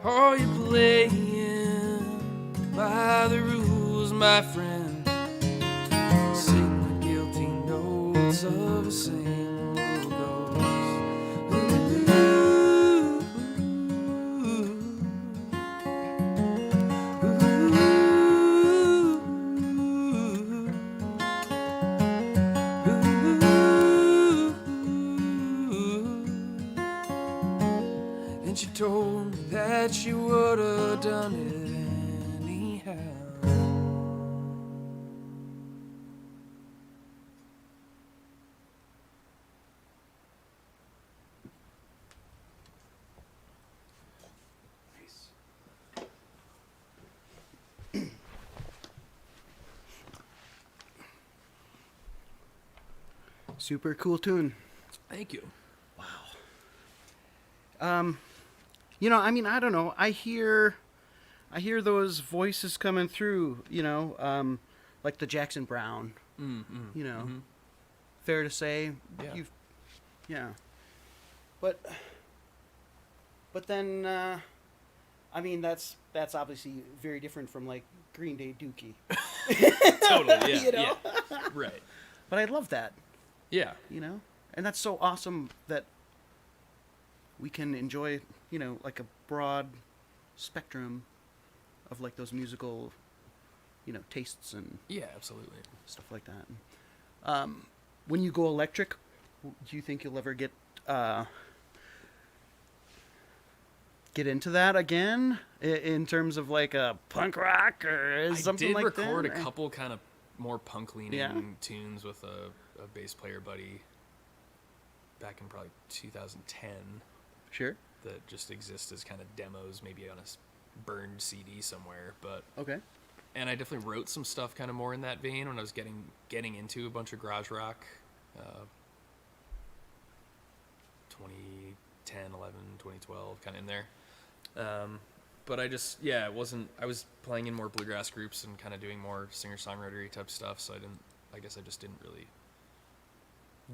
Are you playing by the rules, my friend? Sing the guilty notes of a single ghost. And she told me that she would have done it anyhow. Super cool tune. Thank you. You know, I mean, I don't know. I hear those voices coming through. You know, like the Jackson Browne. You know, fair to say. Yeah. Yeah. But then, I mean, that's obviously very different from like Green Day Dookie. Totally, yeah, You know? yeah. Right. But I love that. Yeah. You know, and that's so awesome that we can enjoy, you know, like a broad spectrum of like those musical, you know, tastes and Yeah, absolutely. stuff like that. When you go electric, do you think you'll ever get into that again in terms of like a punk rock or something like that? I did record a couple kind of more punk leaning Yeah. tunes with a bass player buddy back in probably 2010 Sure. that just exist as kind of demos, maybe on a burned CD somewhere. But Okay. and I definitely wrote some stuff kind of more in that vein when I was getting into a bunch of garage rock, 2010, 11, 2012, kind of in there. But I just, yeah, it wasn't, I was playing in more bluegrass groups and kind of doing more singer-songwriter type stuff, so I guess I just didn't really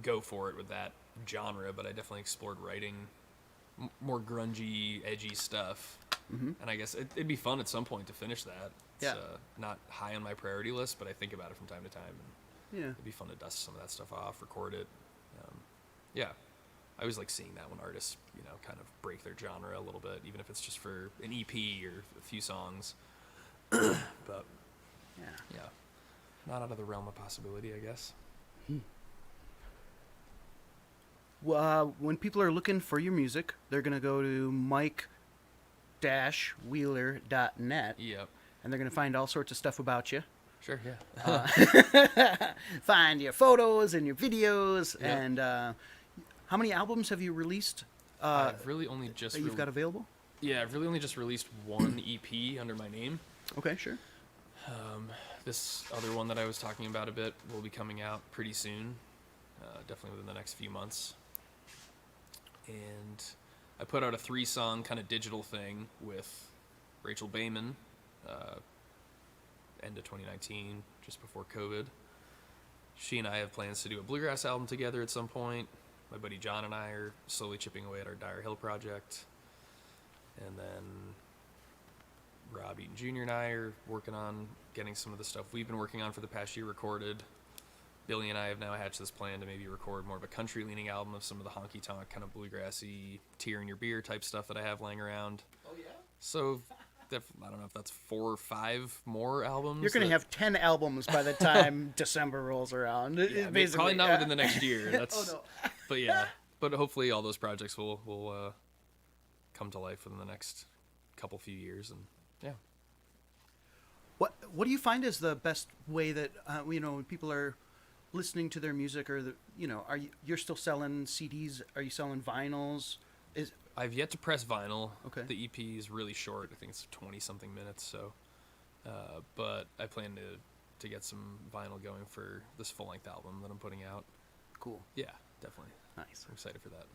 go for it with that genre, but I definitely explored writing more grungy, edgy stuff. And I guess it'd be fun at some point to finish that. It's Yeah. not high on my priority list, but I think about it from time to time. And Yeah. it'd be fun to dust some of that stuff off, record it. Yeah. I always like seeing that when artists, you know, kind of break their genre a little bit, even if it's just for an EP or a few songs. But, yeah. Not out of the realm of possibility, I guess. When people are looking for your music, they're going to go to mike-wheeler.net, Yep. and they're going to find all sorts of stuff about you. Sure, yeah. Find your photos and your videos, Yeah. and how many albums have you released I've really only just... that you've got available? Yeah, I've really only just released one EP under my name. Okay, sure. This other one that I was talking about a bit will be coming out pretty soon, definitely within the next few months. And I put out a 3-song kind of digital thing with Rachel Bayman, end of 2019, just before COVID. She and I have plans to do a bluegrass album together at some point. My buddy John and I are slowly chipping away at our Dyer Hill project. And then Rob Eaton Jr. and I are working on getting some of the stuff we've been working on for the past year recorded. Billy and I have now hatched this plan to maybe record more of a country-leaning album of some of the honky-tonk, kind of bluegrassy, tear in your beer type stuff that I have laying around. Oh, yeah? So, I don't know if that's 4 or 5 more albums. You're going to have 10 albums by the time December rolls around. Yeah, basically. probably not within the next year. That's, Oh, no. But yeah, but hopefully all those projects will come to life within the next few years, and yeah. What do you find is the best way that when people are listening to their music, or you're still selling CDs? Are you selling vinyls? I've yet to press vinyl. Okay. The EP is really short. I think it's 20-something minutes, so but I plan to get some vinyl going for this full-length album that I'm putting out. Cool. Yeah, definitely. Nice. I'm excited for that.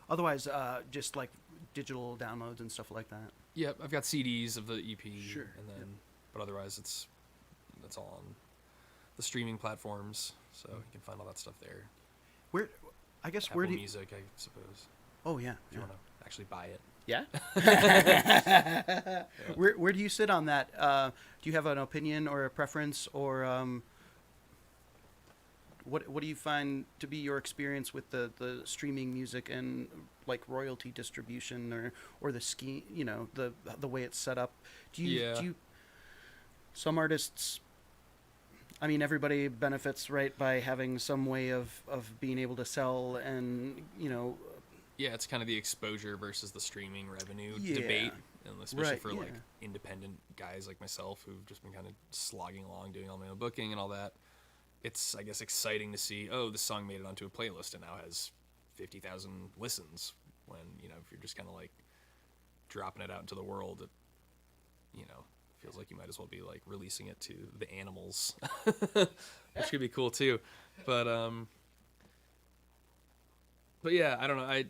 Otherwise, just like digital downloads and stuff like that. Yep, I've got CDs of the EP. Sure. And then, but otherwise, it's all on the streaming platforms, so you can find all that stuff there. Where, I guess, Apple where do you... Music, I suppose. Oh, yeah. If you want to actually buy it. Yeah? Where do you sit on that? Do you have an opinion or a preference, or what do you find to be your experience with the streaming music and like royalty distribution or the scheme, the way it's set up? Do you some artists, I mean, everybody benefits, right, by having some way of being able to sell and, Yeah, it's kind of the exposure versus the streaming revenue Yeah. debate, and especially Right, for yeah. like independent guys like myself who've just been kind of slogging along, doing all my own booking and all that. It's, I guess, exciting to see, oh, this song made it onto a playlist and now has 50,000 listens. When, if you're just kind of like dropping it out into the world, it, feels like you might as well be like releasing it to the animals, which could be cool too. But yeah, I don't know.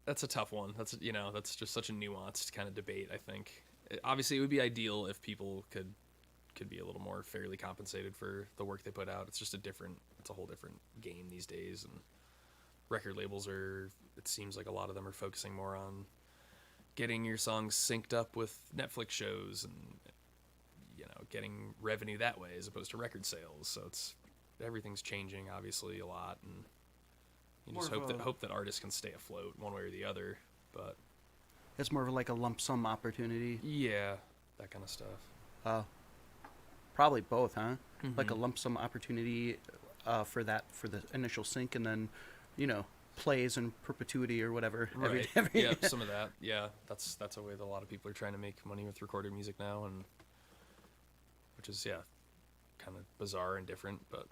That's a tough one. That's just such a nuanced kind of debate. I think obviously it would be ideal if people could be a little more fairly compensated for the work they put out. It's just it's a whole different game these days, and record labels it seems like a lot of them are focusing more on getting your songs synced up with Netflix shows and getting revenue that way as opposed to record sales. So everything's changing obviously a lot, and you just hope that artists can stay afloat one way or the other. But it's more of like a lump sum opportunity. Yeah, that kind of stuff. Probably both, huh? Mm-hmm. Like a lump sum opportunity for the initial sync, and then plays in perpetuity or whatever. Right. Every Yeah, some of that. Yeah, that's a way that a lot of people are trying to make money with recorded music now, and which is kind of bizarre and different. But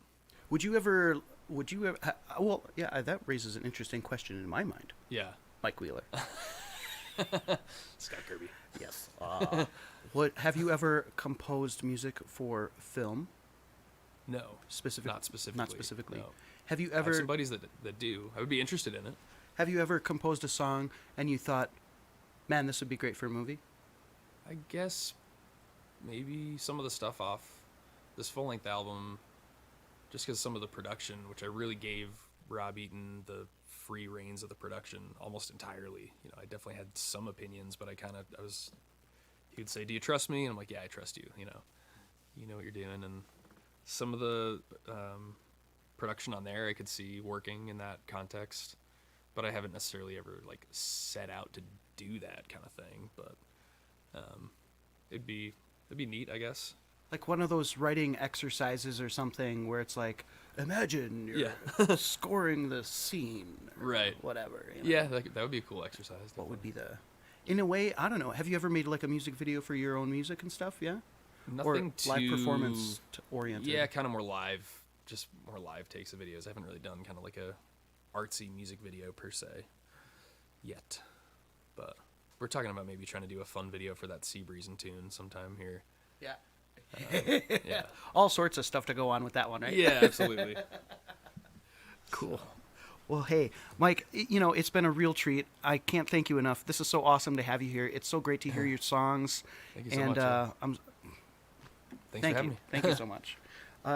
Would you ever? Well, yeah, that raises an interesting question in my mind. yeah, Mike Wheeler. Scott Kirby. Yes. What have you ever composed music for film? No, Specific? not specifically. Not specifically. No. Have you I have ever? some buddies that do. I would be interested in it. Have you ever composed a song and you thought, "Man, this would be great for a movie"? I guess maybe some of the stuff off this full-length album, just because some of the production, which I really gave Rob Eaton the free reins of the production almost entirely. I definitely had some opinions, but he would say, "Do you trust me?" And I'm like, "Yeah, I trust you. You know what you're doing." And some of the production on there I could see working in that context, but I haven't necessarily ever like set out to do that kind of thing. But it'd be neat, I guess. Like one of those writing exercises or something where it's like, imagine you're scoring the scene, or Right. whatever. Yeah, that would be a cool exercise. What would be in a way, I don't know. Have you ever made like a music video for your own music and stuff? Yeah. Nothing or live performance oriented. Yeah, kind of more live, just more live takes of videos. I haven't really done kind of like a artsy music video per se yet, but we're talking about maybe trying to do a fun video for that Sea Breezin' tune sometime here. Yeah. Yeah. All sorts of stuff to go on with that one, right? Yeah, absolutely. Cool. Well, hey, Mike, it's been a real treat. I can't thank you enough. This is so awesome to have you here. It's so great to hear your songs. Thank you so and much. Yeah. Thanks for having me. Thank you so much.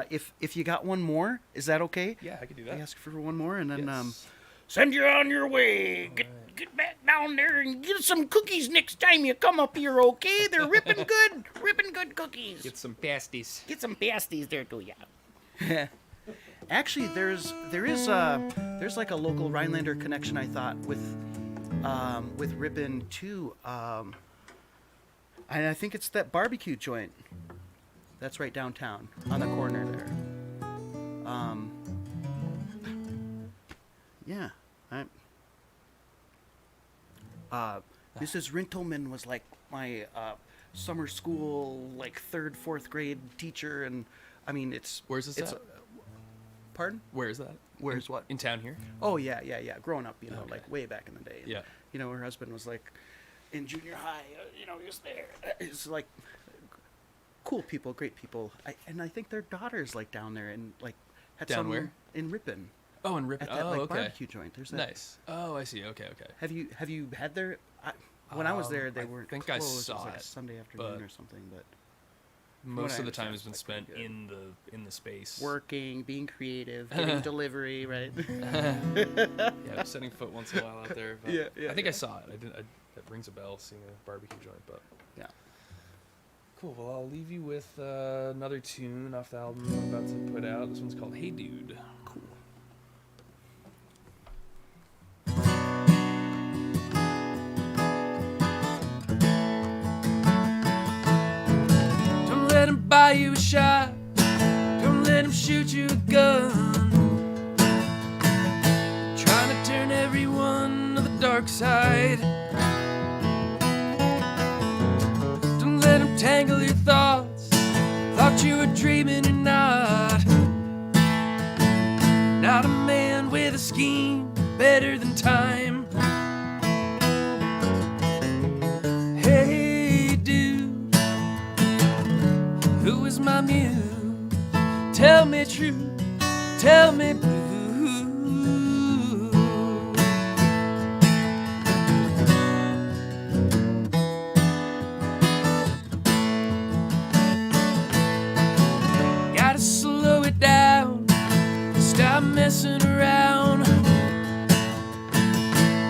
If you got one more, is that okay? Yeah, I could do I that. ask for one more, and then Yes. send you on your way. Get back down there and get some cookies next time you come up here, okay? They're ripping good cookies. Get some pasties. Get some pasties there to ya. Actually, there's like a local Rhinelander connection, I thought, with Ripon too. And I think it's that barbecue joint that's right downtown on the corner there. Yeah. Mrs. Rintelman was like my summer school, like 3rd, 4th grade teacher, and I mean it's. Where's this at? Pardon? Where is that? Where's what? In town here? Oh yeah. Growing up, Okay. like way back in the day. Yeah. Her husband was like in junior high. He was there. It's like cool people, great people. And I think their daughter's like down there and like had Down some where? in Ripon Oh, and Ripon. at that Oh, like okay. barbecue joint. There's that. Nice. Oh, I see. Okay. Have you had their? When I was there, they I weren't think I closed. It saw was like a it, Sunday afternoon but or something. But Most I of the time understand, has been it's, spent like, pretty in the space. working, being creative, getting delivery, right? Yeah, setting foot once in a while out there. But Yeah, I think I saw it. That rings a bell, seeing a barbecue joint. But Yeah. cool. Well, I'll leave you with another tune off the album I'm about to put out. This one's called "Hey Dude." Cool. Don't let him buy you a shot. Don't let him shoot you a gun. Trying to turn everyone to the dark side. Don't let him tangle your thoughts. Thought you were dreaming or not. Not a man with a scheme better than time. Hey dude, who is my muse? Tell me true, tell me blue. Gotta slow it down, stop messing around.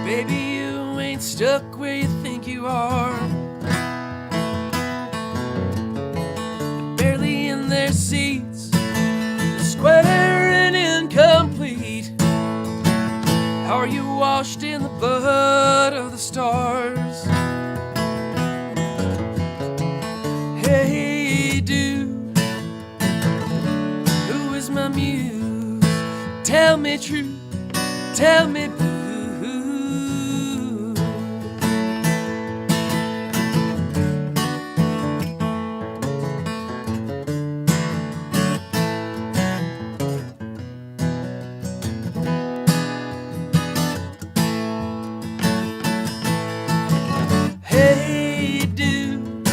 Baby, you ain't stuck where you think you are. They're barely in their seats, square and incomplete. Are you washed in the blood of the stars? Hey dude, who is my muse? Tell me true, tell me blue. Hey dude,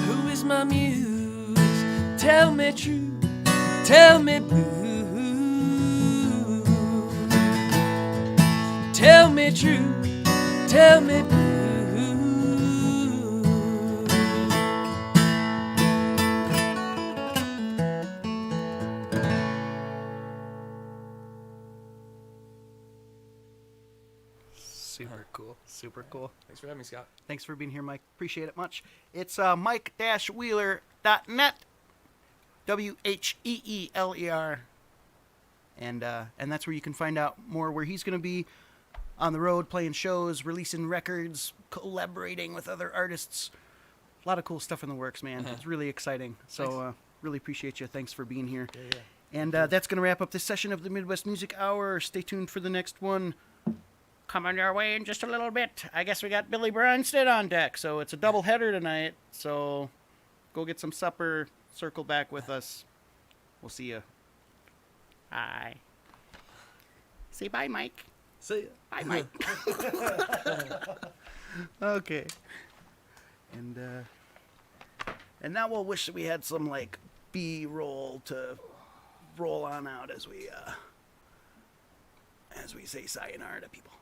who is my muse? Tell me true, tell me blue. Tell me true, tell me blue. Super cool. Super cool. Thanks for having me, Scott. Thanks for being here, Mike. Appreciate it much. It's mike-wheeler.net. WHEELER. And that's where you can find out more where he's going to be on the road, playing shows, releasing records, collaborating with other artists. A lot of cool stuff in the works, man. It's really exciting. So really appreciate you. Thanks for being here. Yeah. And that's going to wrap up this session of the Midwest Music Hour. Stay tuned for the next one. Coming our way in just a little bit. I guess we got Billy Bronsted on deck, so it's a double header tonight. So go get some supper, circle back with us. We'll see you. Bye. Say bye, Mike. See ya. Bye, Mike. Okay. And now we'll wish that we had some like B-roll to roll on out as we say sayonara to people.